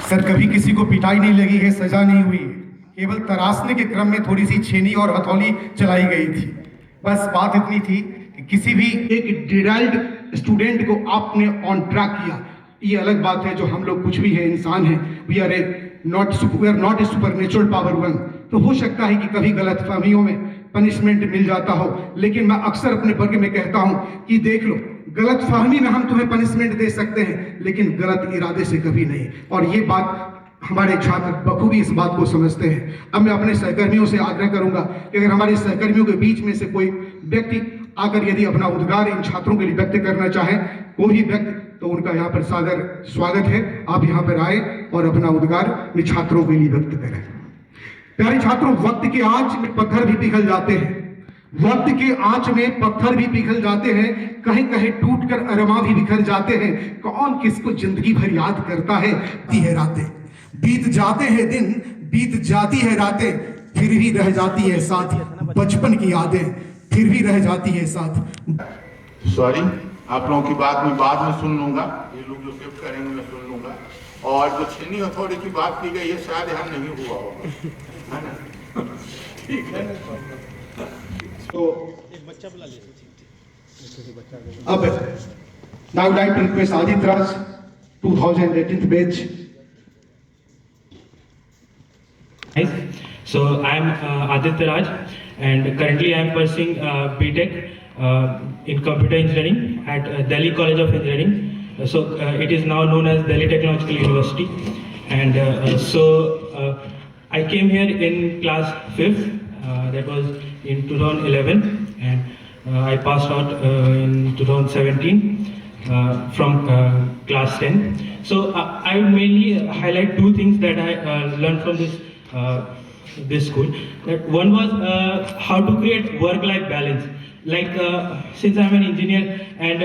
सर, कभी किसी को पिटाई नहीं लगी है, सजा नहीं हुई, केवल तराशने के क्रम में थोड़ी सी छेनी और हथौड़ी चलाई गई थी। बस बात इतनी थी कि किसी भी एक डिराइल्ड स्टूडेंट को आपने ऑन ट्रैक किया, ये अलग बात है। जो हम लोग कुछ भी है, इंसान है, we are not a supernatural power one. तो हो सकता है कि कभी गलतफहमियों में पनिशमेंट मिल जाता हो, लेकिन मैं अक्सर अपने वर्ग में कहता हूं कि देख लो, गलतफहमी में हम तुम्हें पनिशमेंट दे सकते हैं, लेकिन गलत इरादे से कभी नहीं। और ये बात हमारे छात्र बखूबी इस बात को समझते हैं। अब मैं अपने सहकर्मियों से आग्रह करूंगा कि अगर हमारे सहकर्मियों के बीच में से कोई व्यक्ति आकर यदि अपना उद्गार इन छात्रों के लिए व्यक्त करना चाहे, कोई भी व्यक्ति, तो उनका यहाँ पर सादर स्वागत है। आप यहाँ पर आए और अपना उद्गार इन छात्रों के लिए व्यक्त करें। प्यारे छात्रों, वक्त के आंच में पत्थर भी पिघल जाते हैं, वक्त के आंच में पत्थर भी पिघल जाते हैं, कहीं कहीं टूट कर अरमा भी बिखर जाते हैं। कौन किसको जिंदगी भर याद करता है? है रातें बीत जाते हैं, दिन बीत जाती है रातें, फिर भी रह जाती है साथ बचपन की यादें, फिर भी रह जाती है साथ। सॉरी, आप लोगों की बात मैं बाद में सुन लूंगा, ये लोग जो शिफ्ट करेंगे मैं सुन लूंगा। और जो छीनी हथौड़ी की बात की गई है, शायद यहाँ नहीं हुआ होगा, है ना? ठीक है। तो अब now like to request Aditya Raj 2018 batch. So I'm Aditya Raj, and currently I'm pursuing BTech in computer engineering at Delhi College of Engineering. So it is now known as Delhi Technological University, and I came here in class 5th. That was in 2011, and I passed out in 2017 from class 10. So I would mainly highlight two things that I learned from this school. That one was how to create work-life balance. Like since I'm an engineer and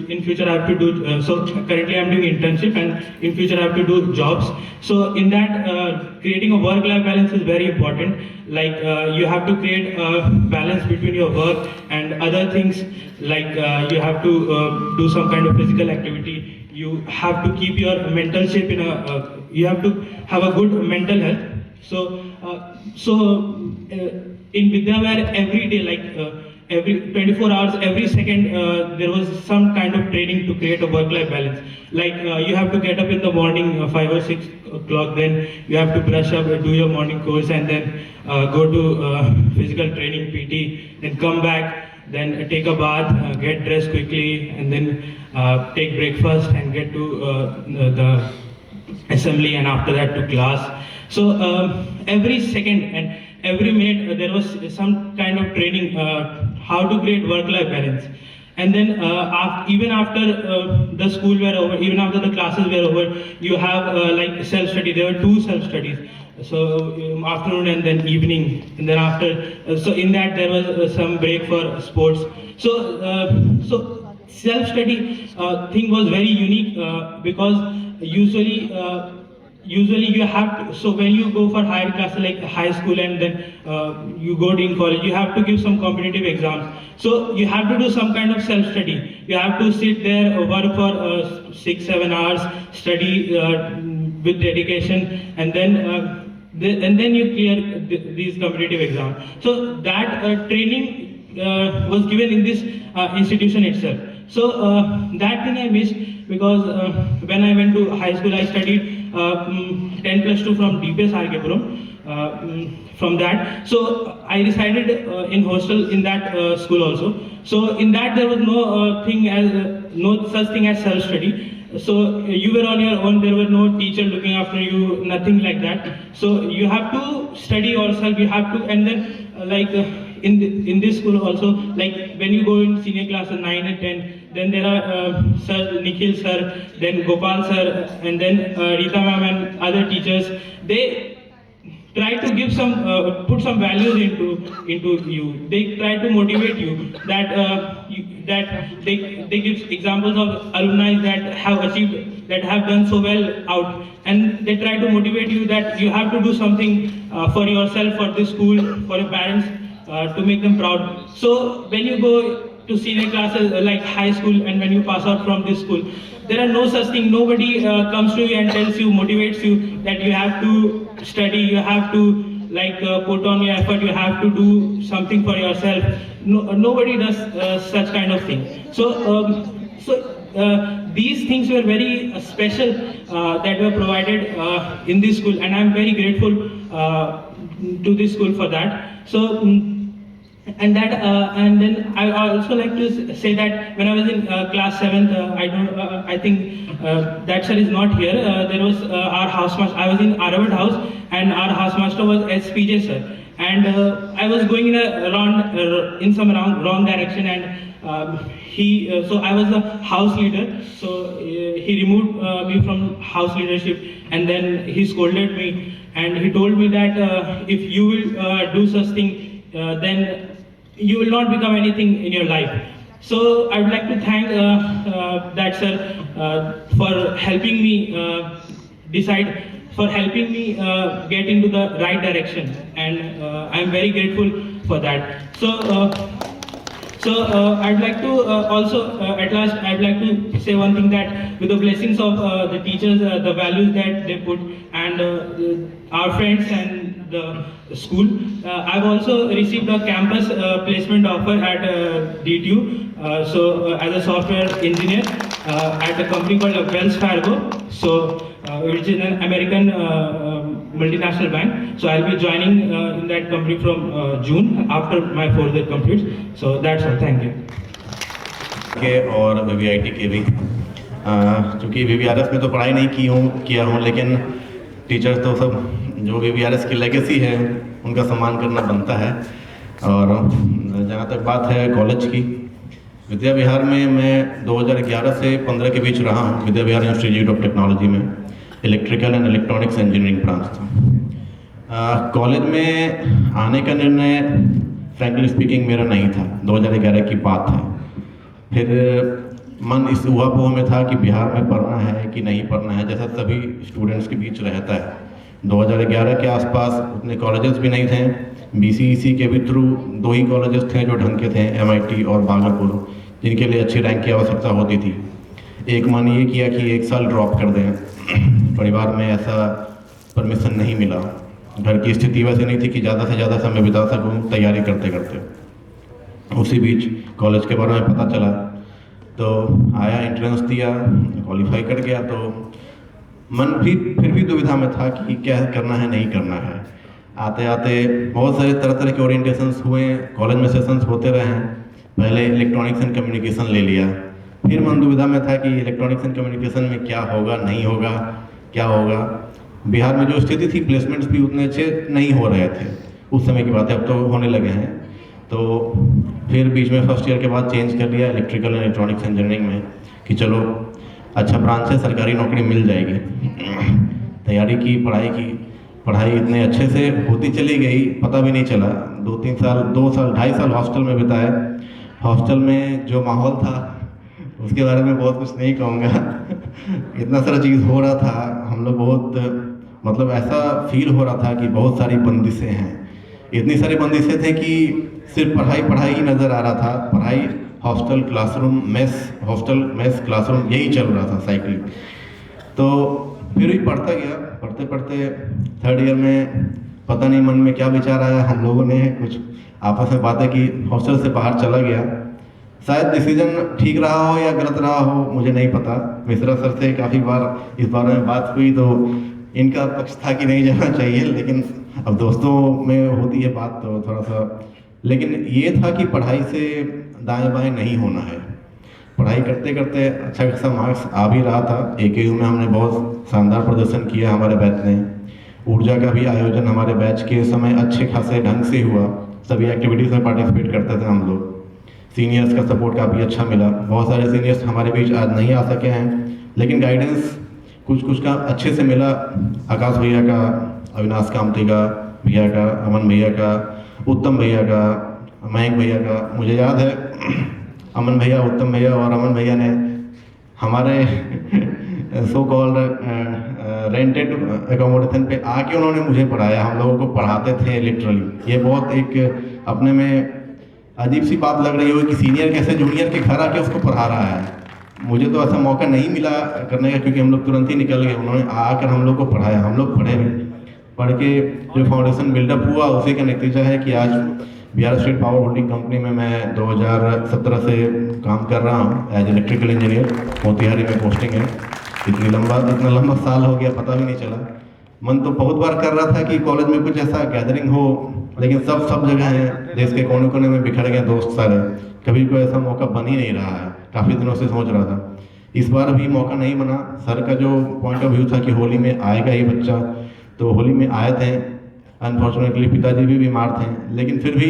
in future I have to do so currently I'm doing internship and in future I have to do jobs. So in that creating a work-life balance is very important. Like you have to create a balance between your work and other things. Like you have to do some kind of physical activity. You have to keep your mental shape in you have to have a good mental health. So in Vidyavihar every day, like every 24 hours, every second, there was some kind of training to create a work-life balance. Like you have to get up in the morning 5 or 6 o'clock, then you have to brush up, do your morning course, and then go to physical training PT, then come back, then take a bath, get dressed quickly, and then take breakfast and get to the assembly, and after that to class. So every second and every minute there was some kind of training how to create work-life balance. And then even after the school were over, even after the classes were over, you have like self-study. There were 2 self-studies. So afternoon and then evening, and then after. So in that there was some break for sports. So self-study thing was very unique because usually you have to, so when you go for higher classes like high school and then you go to in college, you have to give some competitive exams. So you have to do some kind of self-study. You have to sit there, work for 6-7 hours, study with dedication, and then you clear these competitive exams. So that training was given in this institution itself. So that thing I missed because when I went to high school, I studied 10+2 from DPS RK-Puram. From that, so I resided in hostel in that school also. So in that there was no such thing as self-study. So you were on your own. There were no teacher looking after you, nothing like that. So you have to study yourself. You have to, and then in this school also, like when you go in senior classes 9 and 10, then there are Sir Nikhil sir, then Gopal sir, and then Rita ma'am and other teachers. try to give some put some values into you. They try to motivate you that they give examples of alumni that have achieved, that have done so well out, and they try to motivate you that you have to do something for yourself, for this school, for your parents, to make them proud. So when you go to senior classes like high school, and when you pass out from this school, there are no such thing. Nobody comes to you and tells you, motivates you that you have to study, you have to put on your effort, you have to do something for yourself. Nobody does such kind of thing. So these things were very special that were provided in this school, and I'm very grateful to this school for that. So and then I also like to say that when I was in class 7th, I think that sir is not here. There was our housemaster. I was in Aravat House, and our housemaster was SPJ sir. And I was going in some wrong direction, and so I was the house leader. So he removed me from house leadership, and then he scolded me, and he told me that if you will do such thing, then you will not become anything in your life. So I would like to thank that sir for helping me decide, for helping me get into the right direction, and I'm very grateful for that. So I'd like to also, at last, I'd like to say one thing, that with the blessings of the teachers, the values that they put, and our friends and the school, I've also received a campus placement offer at DTU, as a software engineer at a company called Wells Fargo, which is an American multinational bank. So I'll be joining in that company from June, after my 4th year completes. So that's all. Thank you. के और VVIT के भी, चूँकि VVRS में तो पढ़ाई नहीं किया हूँ, लेकिन टीचर्स तो सब जो VVRS की लेगेसी है उनका सम्मान करना बनता है। और जहाँ तक बात है कॉलेज की, विद्या विहार में मैं 2011 से 15 के बीच रहा हूँ। विद्या विहार इंस्टीट्यूट ऑफ टेक्नोलॉजी में electrical and electronics engineering branch था। कॉलेज में आने का निर्णय फ्रैंकली स्पीकिंग मेरा नहीं था, 2011 की बात है। फिर मन इस ऊहापोह में था कि बिहार में पढ़ना है कि नहीं पढ़ना है, जैसा सभी स्टूडेंट्स के बीच रहता है। 2011 के आसपास उतने कॉलेजेस भी नहीं थे। BCEC के भी थ्रू 2 ही कॉलेजेस थे जो ढंग के थे, MIT और भागलपुर, जिनके लिए अच्छी रैंक की आवश्यकता होती थी। एक मन ये किया कि 1 साल ड्रॉप कर दें। परिवार में ऐसा परमिशन नहीं मिला, घर की स्थिति वैसे नहीं थी कि ज़्यादा से ज़्यादा समय बिता सकूँ तैयारी करते करते। उसी बीच कॉलेज के बारे में पता चला, तो आया, एंट्रेंस दिया, क्वालिफाई कर गया। तो मन भी फिर भी दुविधा में था कि क्या करना है, नहीं करना है। आते आते बहुत सारे तरह के ओरिएंटेशंस हुए, कॉलेज में सेशंस होते रहे हैं। पहले इलेक्ट्रॉनिक्स एंड कम्युनिकेशन ले लिया, फिर मन दुविधा में था कि इलेक्ट्रॉनिक्स एंड कम्युनिकेशन में क्या होगा, नहीं होगा, क्या होगा। बिहार में जो स्थिति थी, प्लेसमेंट्स भी उतने अच्छे नहीं हो रहे थे उस समय की बात है, अब तो होने लगे हैं। तो फिर बीच में फर्स्ट ईयर के बाद चेंज कर लिया इलेक्ट्रिकल एंड इलेक्ट्रॉनिक्स इंजीनियरिंग में कि चलो अच्छा ब्रांच है, सरकारी नौकरी मिल जाएगी। तैयारी की, पढ़ाई इतने अच्छे से होती चली गई, पता भी नहीं चला। 2 साल 2.5 साल हॉस्टल में बिताए। हॉस्टल में जो माहौल था उसके बारे में बहुत कुछ नहीं कहूँगा। इतना सारा चीज़ हो रहा था, हम लोग बहुत मतलब ऐसा फील हो रहा था कि बहुत सारी बंदिशें हैं। इतनी सारी बंदिशें थे कि सिर्फ पढ़ाई ही नज़र आ रहा था। पढ़ाई, हॉस्टल, क्लासरूम, मेस, क्लासरूम, यही चल रहा था साइकिल। तो फिर भी पढ़ता गया, पढ़ते 3rd ईयर में पता नहीं मन में क्या विचार आया, हम लोगों ने कुछ आपस में बातें की, हॉस्टल से बाहर चला गया। शायद डिसीजन ठीक रहा हो या गलत रहा हो, मुझे नहीं पता। मिश्रा सर से काफ़ी बार इस बारे में बात हुई तो इनका पक्ष था कि नहीं जाना चाहिए, लेकिन अब दोस्तों में होती है बात तो थोड़ा सा। लेकिन ये था कि पढ़ाई से दाएं बाएं नहीं होना है। पढ़ाई करते करते अच्छा खासा मार्क्स आ भी रहा था। AKU में हमने बहुत शानदार प्रदर्शन किया हमारे बैच ने। ऊर्जा का भी आयोजन हमारे बैच के समय अच्छे खासे ढंग से हुआ, सभी एक्टिविटीज़ में पार्टिसिपेट करते थे हम लोग। सीनियर्स का सपोर्ट काफ़ी अच्छा मिला। बहुत सारे सीनियर्स हमारे बीच आज नहीं आ सके हैं, लेकिन गाइडेंस कुछ का अच्छे से मिला। आकाश भैया का अविनाश कामती का भैया का, अमन भैया का, उत्तम भैया का, मयंक भैया का। मुझे याद है अमन भैया, उत्तम भैया और अमन भैया ने हमारे सो कॉल्ड रेंटेड एकोमोडेशन पे आके उन्होंने मुझे पढ़ाया। हम लोगों को पढ़ाते थे लिटरली। ये बहुत एक अपने में अजीब सी बात लग रही हो कि सीनियर कैसे जूनियर के घर आके उसको पढ़ा रहा है। मुझे तो ऐसा मौका नहीं मिला करने का, क्योंकि हम लोग तुरंत ही निकल गए। उन्होंने आकर हम लोग को पढ़ाया, हम लोग पढ़े भी। पढ़ के जो फाउंडेशन बिल्डअप हुआ उसी का नतीजा है कि आज Bihar state power holding company में मैं 2017 से काम कर रहा हूँ एज इलेक्ट्रिकल इंजीनियर। मोतिहारी में पोस्टिंग है। इतना लंबा साल हो गया, पता भी नहीं चला। मन तो बहुत बार कर रहा था कि कॉलेज में कुछ ऐसा गैदरिंग हो, लेकिन सब जगह हैं, देश के कोने कोने में बिखर गए दोस्त सारे। कभी कोई ऐसा मौका बन ही नहीं रहा है। काफ़ी दिनों से सोच रहा था, इस बार भी मौका नहीं बना। सर का जो पॉइंट ऑफ व्यू था कि होली में आएगा ही बच्चा, तो होली में आए थे। अनफॉर्चुनेटली पिताजी भी बीमार थे, लेकिन फिर भी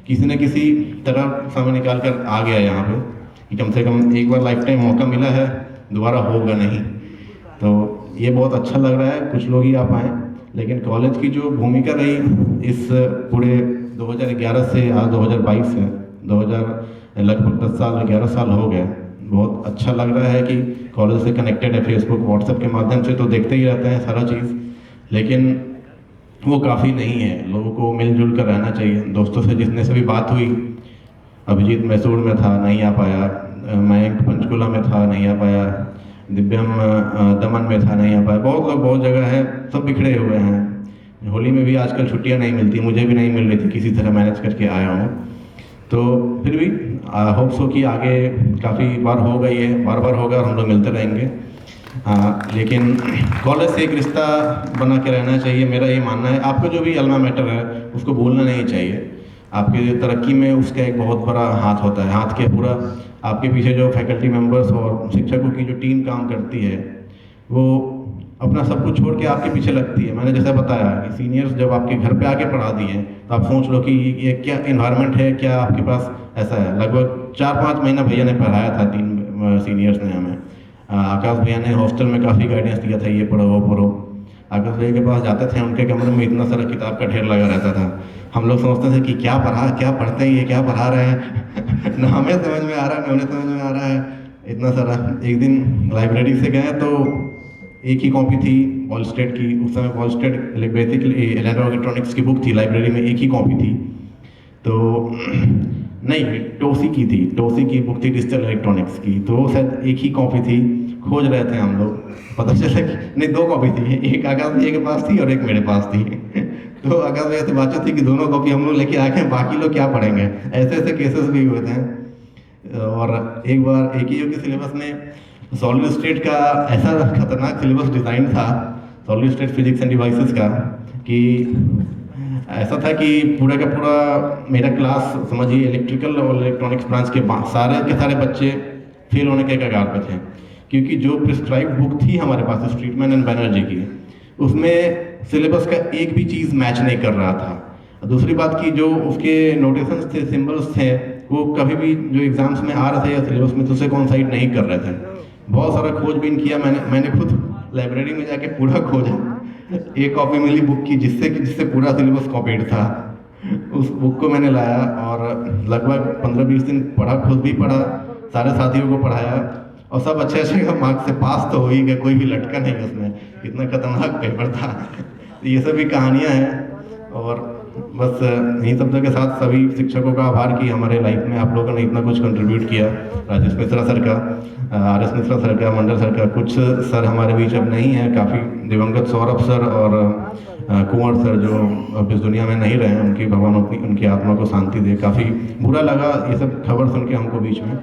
किसी न किसी तरह समय निकाल कर आ गया यहाँ पे कि कम से कम एक बार लाइफ टाइम मौका मिला है, दोबारा होगा नहीं। तो ये बहुत अच्छा लग रहा है। कुछ लोग ही आ पाए, लेकिन कॉलेज की जो भूमिका रही इस पूरे 2011 से आज 2022 है, 2000 लगभग 10 साल 11 साल हो गए। बहुत अच्छा लग रहा है कि कॉलेज से कनेक्टेड है। फेसबुक व्हाट्सएप के माध्यम से तो देखते ही रहते हैं सारा चीज़, लेकिन वो काफ़ी नहीं है। लोगों को मिलजुल कर रहना चाहिए। दोस्तों से जितने से भी बात हुई, अभिजीत मैसूर में था, नहीं आ पाया। मयंक पंचकुला में था, नहीं आ पाया। दिव्यम दमन में था, नहीं आ पाया। बहुत लोग बहुत जगह है, सब बिखरे हुए हैं। होली में भी आजकल छुट्टियां नहीं मिलती, मुझे भी नहीं मिल रही थी, किसी तरह मैनेज करके आया हूँ। तो फिर भी होप सो कि आगे काफ़ी बार हो गई है, बार बार होगा और हम लोग मिलते रहेंगे। लेकिन कॉलेज से एक रिश्ता बना के रहना चाहिए, मेरा ये मानना है। आपका जो भी अल्मा मैटर है उसको भूलना नहीं चाहिए। आपकी तरक्की में उसका एक बहुत बड़ा हाथ होता है। हाथ के पूरा आपके पीछे जो फैकल्टी मेंबर्स और शिक्षकों की जो टीम काम करती है, वो अपना सब कुछ छोड़ के आपके पीछे लगती है। मैंने जैसा बताया कि सीनियर्स जब आपके घर पे आके पढ़ा दिए, तो आप सोच लो कि ये क्या इन्वायरमेंट है, क्या आपके पास ऐसा है। लगभग 4-5 महीना भैया ने पढ़ाया था, 3 सीनियर्स ने हमें। आकाश भैया ने हॉस्टल में काफ़ी गाइडेंस दिया था, ये पढ़ो वो पढ़ो। आकाश भैया के पास जाते थे, उनके कमरे में इतना सारा किताब का ढेर लगा रहता था। हम लोग सोचते थे कि क्या पढ़ते हैं, ये क्या पढ़ा रहे हैं ना हमें समझ में आ रहा है ना उन्हें समझ में आ रहा है, इतना सारा। एक दिन लाइब्रेरी से गए तो एक ही कॉपी थी वॉल स्ट्रीट की। उस समय वॉल स्ट्रीट बेसिकली इलेक्ट्रॉनिक्स की बुक थी, लाइब्रेरी में एक ही कॉपी थी। तो नहीं, टोसी की थी, टोसी की बुक थी डिजिटल इलेक्ट्रॉनिक्स की। तो शायद एक ही कॉपी थी, खोज रहे थे हम लोग। पता चला कि नहीं, 2 कॉपी थी, एक आकाश भैया के पास थी और एक मेरे पास थी। तो आकाश भैया से बातचीत थी कि दोनों कॉपी हम लोग लेके आके बाकी लोग क्या पढ़ेंगे। ऐसे केसेस भी हुए थे। और एक बार AKU के सिलेबस में सॉलिड स्टेट का ऐसा खतरनाक सिलेबस डिज़ाइन था, solid state physics end devices का, कि ऐसा था कि पूरा का पूरा मेरा क्लास समझिए इलेक्ट्रिकल और इलेक्ट्रॉनिक्स ब्रांच के सारे बच्चे फेल होने के कगार पे थे। क्योंकि जो प्रिस्क्राइब बुक थी हमारे पास स्ट्रीटमैन एंड बैनर्जी की, उसमें सिलेबस का एक भी चीज़ मैच नहीं कर रहा था। दूसरी बात की जो उसके नोटेशंस थे, सिंबल्स थे, वो कभी भी जो एग्जाम्स में आ रहे थे या सिलेबस में तो उसे कॉन्साइड नहीं कर रहे थे। बहुत सारा खोजबीन किया मैंने खुद लाइब्रेरी में जाके पूरा खोजा। एक कॉपी मिली बुक की जिससे पूरा सिलेबस कॉपीड था। उस बुक को मैंने लाया और लगभग 15-20 दिन पढ़ा, खुद भी पढ़ा, सारे साथियों को पढ़ाया और सब अच्छे मार्क्स से पास तो हो ही गए। कोई भी लटका नहीं उसमें, इतना खतरनाक पेपर था। ये सब भी कहानियाँ हैं। और बस यही सब के साथ सभी शिक्षकों का आभार कि हमारे लाइफ में आप लोगों ने इतना कुछ कंट्रीब्यूट किया। राजेश मिश्रा सर का, RS मिश्रा सर का, मंडल सर का, कुछ सर हमारे बीच अब नहीं हैं, काफ़ी दिवंगत सौरभ सर और कुंवर सर जो अब इस दुनिया में नहीं रहे हैं, उनकी भगवान उनकी आत्मा को शांति दे। काफ़ी बुरा लगा ये सब खबर सुन के हमको बीच में।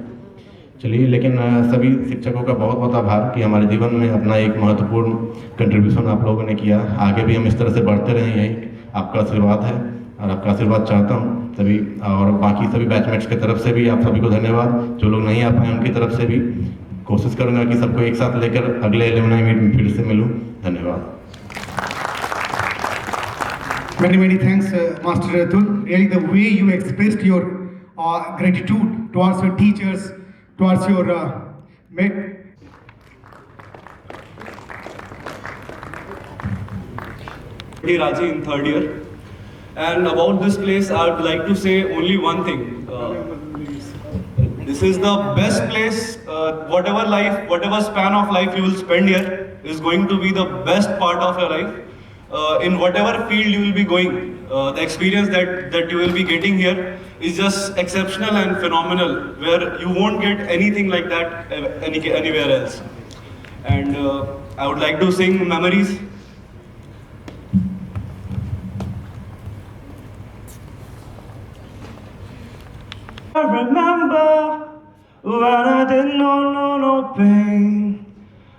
चलिए, लेकिन सभी शिक्षकों का बहुत बहुत आभार कि हमारे जीवन में अपना एक महत्वपूर्ण कंट्रीब्यूशन आप लोगों ने किया। आगे भी हम इस तरह से बढ़ते रहें, यही आपका आशीर्वाद है और आपका आशीर्वाद चाहता हूँ सभी। और बाकी सभी बैचमेट्स की तरफ से भी आप सभी को धन्यवाद। जो लोग नहीं आ पाए उनकी तरफ से भी कोशिश करूँगा कि सबको एक साथ लेकर अगले एलुमनाई मीट में फिर से मिलूँ। धन्यवाद। Many thanks, Master Atul. Really, the way you expressed your gratitude towards your teachers, towards your Raji in third year. And about this place, I would like to say only one thing. This is the best place. Whatever span of life you will spend here is going to be the best part of your life. In whatever field you will be going, the experience that you will be getting here is just exceptional and phenomenal, where you won't get anything like that anywhere else. And I would like to sing Memories. I remember when I did not know no pain,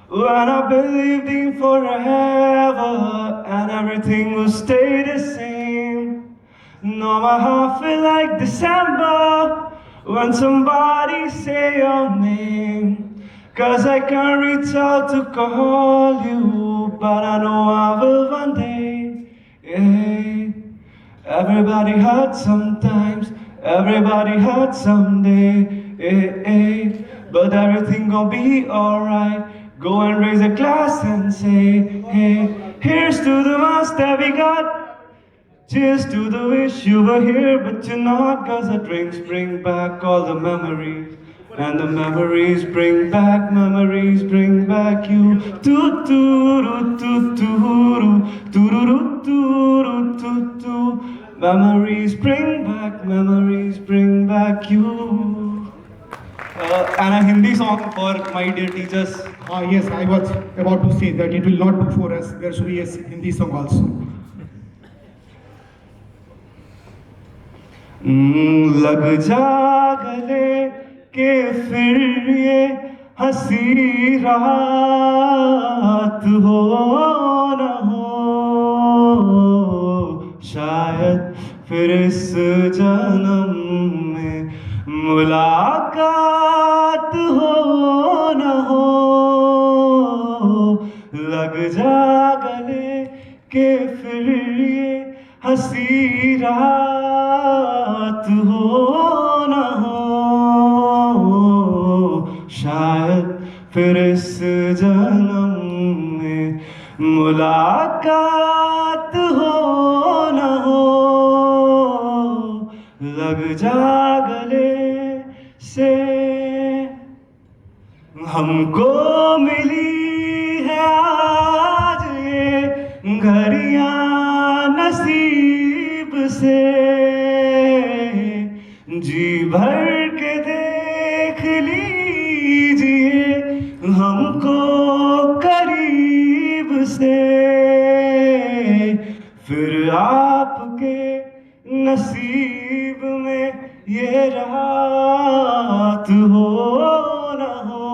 when I believed in forever and everything will stay the same. Now my heart feel like December when somebody say your name, 'cause I can't reach out to call you, but I know I will one day. Yeah. Everybody hurts sometimes, everybody hurts someday. But everything gonna be alright. Go and raise a glass and say, hey, here's to the ones that we got. Cheers to the wish you were here, but you're not. 'Cause the drinks bring back all the memories, and the memories bring back you. Memories bring back you. And a Hindi song for my dear teachers. Yes, I was about to say that it will not do for us. There should be a Hindi song also. लग जा गले के फिर ये हंसी रात हो न हो, शायद फिर इस जन्म में मुलाकात हो न हो. लग जा गले के फिर ये हंसी रात हो न हो, शायद फिर इस जन्म में मुलाकात हो न हो. लग जा गले से हमको मिली है आज ये घड़ियां नसीब से. जी भर के देख लीजिए हमको करीब से, फिर आपके नसीब में ये रात हो न हो,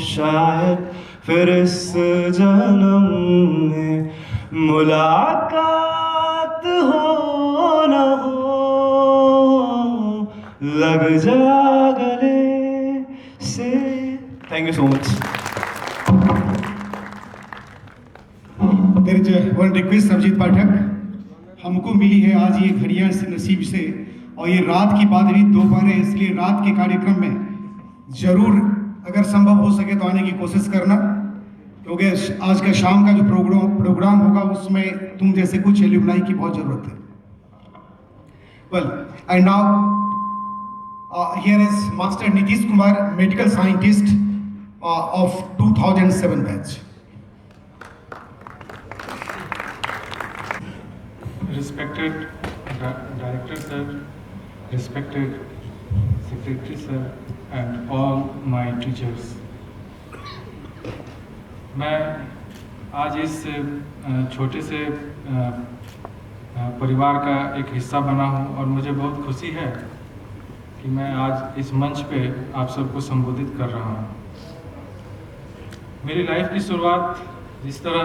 शायद फिर इस जन्म में मुलाकात हो न हो. लग जा गले से. Thank you so much. There is one request, Sarjit पाठक. हमको मिली है आज ये घड़ियां से नसीब से, और ये रात की बात भी दोपहर है, इसलिए रात के कार्यक्रम में जरूर अगर संभव हो सके तो आने की कोशिश करना, क्योंकि आज का शाम का जो प्रोग्राम होगा उसमें तुम जैसे कुछ एल्यूमनाई की बहुत जरूरत है. Well, and now here is Master Nitish Kumar, medical scientist of 2007 batch. Respected Director Sir, respected Secretary Sir, and all my teachers. मैं आज इस छोटे से परिवार का एक हिस्सा बना हूँ और मुझे बहुत खुशी है कि मैं आज इस मंच पे आप सबको संबोधित कर रहा हूँ. मेरी लाइफ की शुरुआत जिस तरह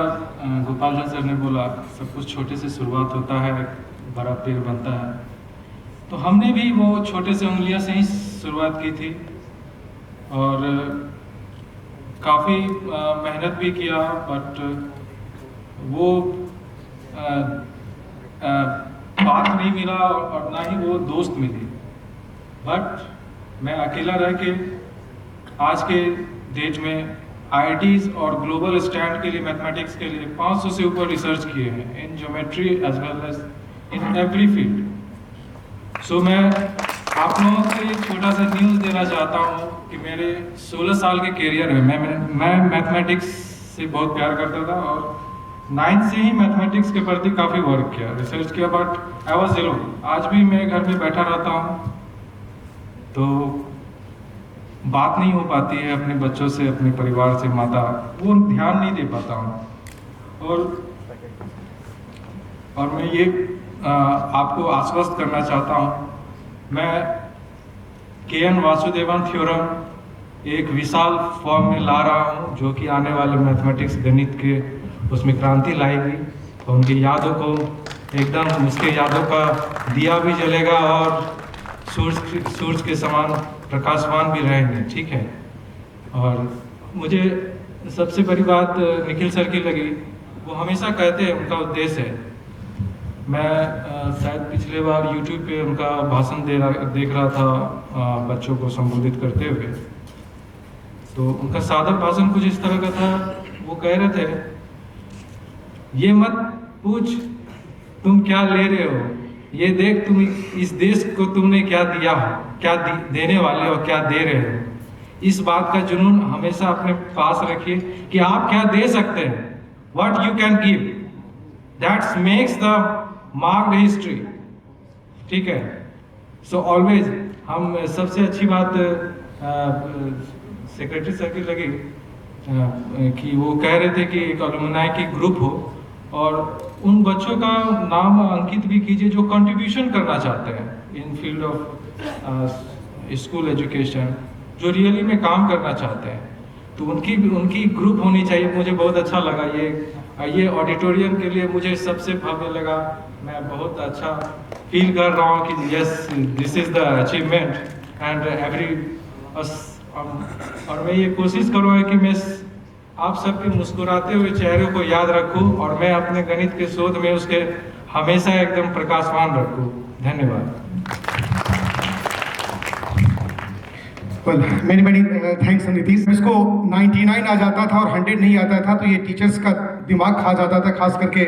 गोपाल सर ने बोला, सब कुछ छोटे से शुरुआत होता है, बड़ा पेड़ बनता है. तो हमने भी वो छोटे से उंगलियां से ही शुरुआत की थी और काफ़ी मेहनत भी किया, बट वो बात नहीं मिला और ना ही वो दोस्त मिली. बट मैं अकेला रह के आज के डेट में IITs और ग्लोबल स्टैंड के लिए मैथमेटिक्स के लिए 500 से ऊपर रिसर्च किए हैं in geometry as well as in every field. So मैं आप लोगों को एक छोटा सा न्यूज़ देना चाहता हूँ कि मेरे 16 साल के करियर में मैं मैथमेटिक्स से बहुत प्यार करता था और 9th से ही मैथमेटिक्स के प्रति काफ़ी वर्क किया, रिसर्च किया, बट आई वाज जीरो। आज भी मैं घर में बैठा रहता हूँ तो बात नहीं हो पाती है अपने बच्चों से, अपने परिवार से, माता, वो ध्यान नहीं दे पाता हूँ। और मैं ये आपको आश्वस्त करना चाहता हूँ, मैं KN वासुदेवन थ्योरम एक विशाल फॉर्म में ला रहा हूँ जो कि आने वाले मैथमेटिक्स गणित के उसमें क्रांति लाएगी और उनकी यादों को एकदम, उसके यादों का दिया भी जलेगा और सूरज के समान प्रकाशवान भी रहेंगे, ठीक है। और मुझे सबसे बड़ी बात निखिल सर की लगी, वो हमेशा कहते हैं, उनका उद्देश्य है, मैं शायद पिछले बार YouTube पे उनका भाषण देख रहा था बच्चों को संबोधित करते हुए, तो उनका सादर भाषण कुछ इस तरह का था। वो कह रहे थे, ये मत पूछ तुम क्या ले रहे हो, ये देख तुम इस देश को तुमने क्या दिया हो, क्या देने वाले हो, क्या दे रहे हो। इस बात का जुनून हमेशा अपने पास रखिए कि आप क्या दे सकते हैं, what you can give, that's makes the marked history, ठीक है। सो ऑलवेज, हम सबसे अच्छी बात सेक्रेटरी सर की लगी कि वो कह रहे थे कि एक अलुमनाई की ग्रुप हो और उन बच्चों का नाम अंकित भी कीजिए जो कंट्रीब्यूशन करना चाहते हैं इन फील्ड ऑफ स्कूल एजुकेशन, जो रियली में काम करना चाहते हैं, तो उनकी ग्रुप होनी चाहिए। मुझे बहुत अच्छा लगा ये ऑडिटोरियम के लिए मुझे सबसे भव्य लगा। मैं बहुत अच्छा फील कर रहा हूँ कि yes, this is the achievement and every, और मैं ये कोशिश करूँगा कि मैं आप सबके मुस्कुराते हुए चेहरे को याद रखूं और मैं अपने गणित के शोध में उसके हमेशा एकदम प्रकाशवान रखूं। धन्यवाद। Many thanks Nitish. इसको 99 आ जाता था और 100 नहीं आता था, तो ये टीचर्स का दिमाग खा जाता था, खास करके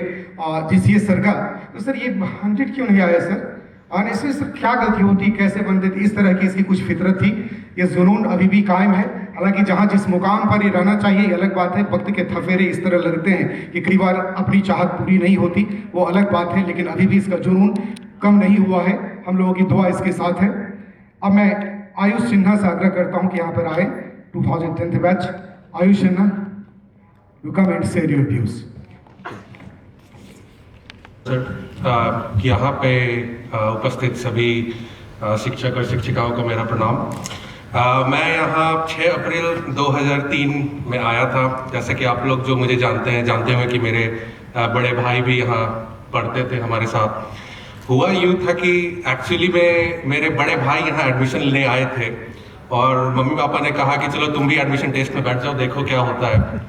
GCS सर का। तो सर ये 100 क्यों नहीं आया सर? और इसमें सर क्या गलती होती, कैसे बनते थे? इस तरह की इसकी कुछ फितरत थी, ये जुनून अभी भी कायम है। हालांकि जहाँ जिस मुकाम पर ये रहना चाहिए ये अलग बात है, वक्त के थफेरे इस तरह लगते हैं कि कई बार अपनी चाहत पूरी नहीं होती, वो अलग बात है, लेकिन अभी भी इसका जुनून कम नहीं हुआ है। हम लोगों की दुआ इसके साथ है। अब मैं आयुष सिन्हा से आग्रह करता हूँ कि यहाँ पर आए, 2010th batch. Ayush Sinha, you come and share your views. Sir, यहाँ पे उपस्थित सभी शिक्षक और शिक्षिकाओं को मेरा प्रणाम। मैं यहाँ 6 अप्रैल 2003 में आया था। जैसे कि आप लोग जो मुझे जानते हैं कि मेरे बड़े भाई भी यहाँ पढ़ते थे हमारे साथ। हुआ यूँ था कि एक्चुअली में मेरे बड़े भाई यहाँ एडमिशन लेने आए थे और मम्मी पापा ने कहा कि चलो तुम भी एडमिशन टेस्ट में बैठ जाओ, देखो क्या होता है।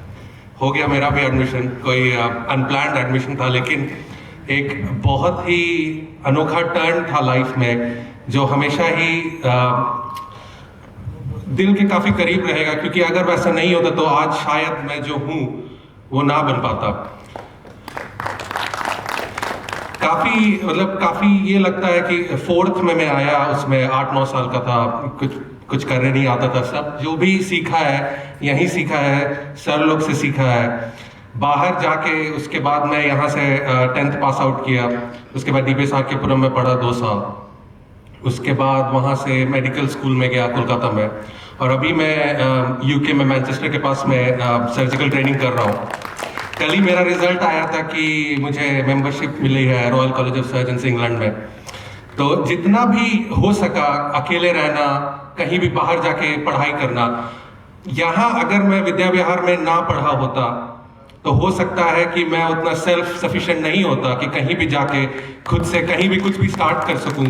हो गया मेरा भी एडमिशन, कोई अनप्लान्ड एडमिशन था, लेकिन एक बहुत ही अनोखा टर्न था लाइफ में जो हमेशा ही दिल के काफ़ी करीब रहेगा, क्योंकि अगर वैसा नहीं होता तो आज शायद मैं जो हूँ वो ना बन पाता। काफ़ी ये लगता है कि 4th में मैं आया, उसमें 8-9 साल का था, कुछ करने नहीं आता था। सब जो भी सीखा है यहीं सीखा है, सर लोग से सीखा है। बाहर जाके उसके बाद मैं यहाँ से 10th पास आउट किया, उसके बाद DPS आकेपुरम में पढ़ा 2 साल, उसके बाद वहाँ से मेडिकल स्कूल में गया कोलकाता में, और अभी मैं UK में मैनचेस्टर के पास में सर्जिकल ट्रेनिंग कर रहा हूँ। कल ही मेरा रिजल्ट आया था कि मुझे मेंबरशिप मिली है royal college of surgeons England में। तो जितना भी हो सका अकेले रहना, कहीं भी बाहर जाके पढ़ाई करना। यहाँ अगर मैं विद्या विहार में ना पढ़ा होता तो हो सकता है कि मैं उतना सेल्फ सफिशिएंट नहीं होता कि कहीं भी जाके खुद से कहीं भी कुछ भी स्टार्ट कर सकूं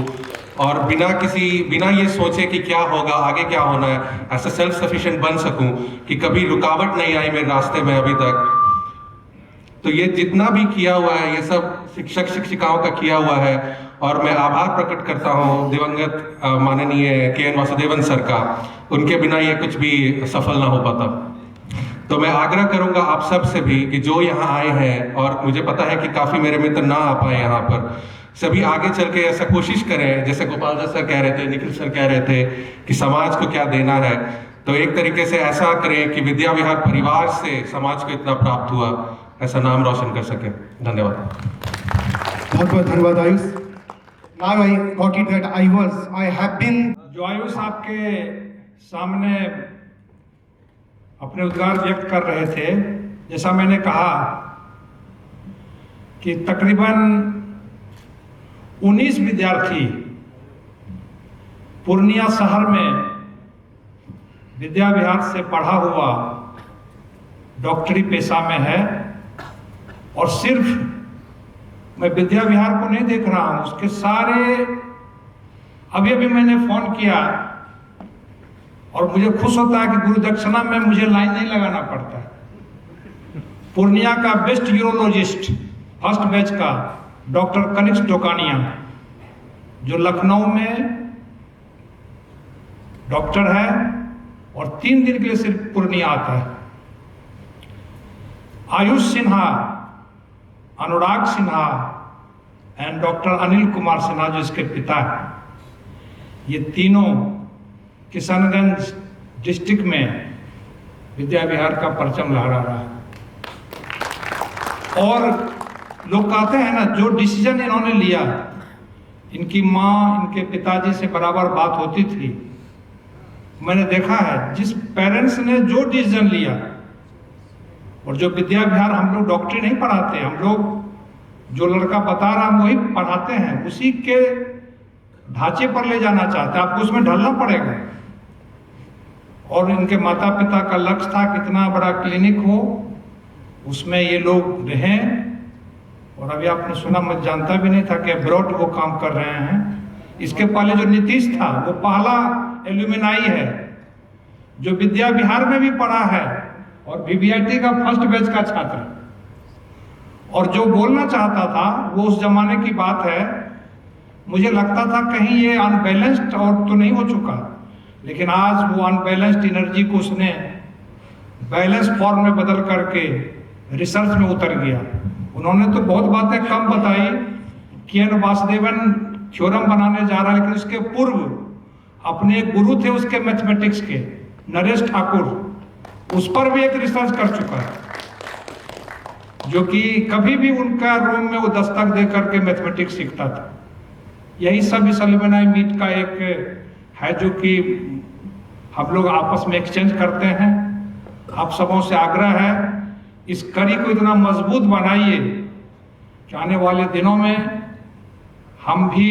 और बिना ये सोचे कि क्या होगा, आगे क्या होना है, ऐसा सेल्फ सफिशिएंट बन सकूं कि कभी रुकावट नहीं आई मेरे रास्ते में अभी तक। तो ये जितना भी किया हुआ है ये सब शिक्षक शिक्षिकाओं का किया हुआ है, और मैं आभार प्रकट करता हूँ दिवंगत माननीय KN वासुदेवन सर का। उनके बिना ये कुछ भी सफल ना हो पाता। तो मैं आग्रह करूंगा आप सब से भी कि जो यहाँ आए हैं, और मुझे पता है कि काफ़ी मेरे मित्र ना आ पाए यहाँ पर, सभी आगे चल के ऐसा कोशिश करें, जैसे गोपाल दास सर कह रहे थे, निखिल सर कह रहे थे कि समाज को क्या देना है, तो एक तरीके से ऐसा करें कि विद्या विहार परिवार से समाज को इतना प्राप्त हुआ, ऐसा नाम रोशन कर सके। धन्यवाद। बहुत बहुत धन्यवाद Ayush. Now I got it that I have been। जो आयुष आपके सामने अपने उद्गार व्यक्त कर रहे थे, जैसा मैंने कहा कि तकरीबन 19 विद्यार्थी पूर्णिया शहर में विद्या विहार से पढ़ा हुआ डॉक्टरी पेशा में है, और सिर्फ मैं विद्या विहार को नहीं देख रहा हूं, उसके सारे अभी मैंने फोन किया और मुझे खुश होता है कि गुरु दक्षिणा में मुझे लाइन नहीं लगाना पड़ता। पूर्णिया का बेस्ट यूरोलॉजिस्ट फर्स्ट बैच का डॉक्टर कनिष्क टोकानिया, जो लखनऊ में डॉक्टर है और 3 दिन के लिए सिर्फ पूर्णिया आता है। आयुष सिन्हा, अनुराग सिन्हा एंड डॉक्टर अनिल कुमार सिन्हा जो इसके पिता हैं, ये तीनों किशनगंज डिस्ट्रिक्ट में विद्या विहार का परचम लहरा रहा है। और लोग कहते हैं ना, जो डिसीजन इन्होंने लिया, इनकी माँ इनके पिताजी से बराबर बात होती थी। मैंने देखा है जिस पेरेंट्स ने जो डिसीजन लिया, और जो विद्या विहार, हम लोग डॉक्टरी नहीं पढ़ाते, हम लोग जो लड़का बता रहा हम वही पढ़ाते हैं, उसी के ढांचे पर ले जाना चाहते हैं, आपको उसमें ढलना पड़ेगा। और इनके माता पिता का लक्ष्य था कितना बड़ा क्लिनिक हो, उसमें ये लोग रहें। और अभी आपने सुना, मैं जानता भी नहीं था कि अब्रॉड वो काम कर रहे हैं। इसके पहले जो नीतीश था वो पहला एल्यूमिनाई है जो विद्या विहार में भी पढ़ा है और VVIT का फर्स्ट बैच का छात्र। और जो बोलना चाहता था वो उस जमाने की बात है, मुझे लगता था कहीं ये अनबैलेंस्ड और तो नहीं हो चुका, लेकिन आज वो अनबैलेंस्ड एनर्जी को उसने बैलेंस फॉर्म में बदल करके रिसर्च में उतर गया। उन्होंने तो बहुत बातें कम बताई, के.एन. वासुदेवन थ्योरम बनाने जा रहा है, लेकिन उसके पूर्व अपने एक गुरु थे उसके मैथमेटिक्स के, नरेश ठाकुर, उस पर भी एक रिसर्च कर चुका है, जो कि कभी भी उनका रूम में वो दस्तक दे करके मैथमेटिक्स सीखता था। यही सब इस अलुमिनाई मीट का एक है जो कि हम लोग आपस में एक्सचेंज करते हैं। आप सबों से आग्रह है, इस कड़ी को इतना मजबूत बनाइए कि आने वाले दिनों में हम भी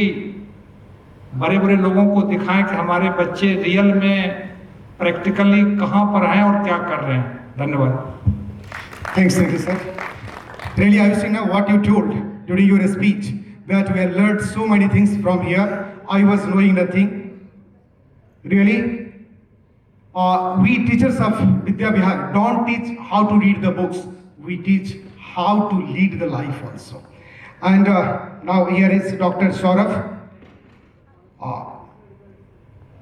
बड़े बड़े लोगों को दिखाएं कि हमारे बच्चे रियल में प्रैक्टिकली कहाँ पर हैं और क्या कर रहे हैं। धन्यवाद। Thanks, sir. Really, Ayush Sinha, what you told during your speech, that we have learned so many things from here. I was knowing nothing. Really, we teachers of Vidya Vihar don't teach how to read the books. We teach how to lead the life also. And now here is Dr. Saurav.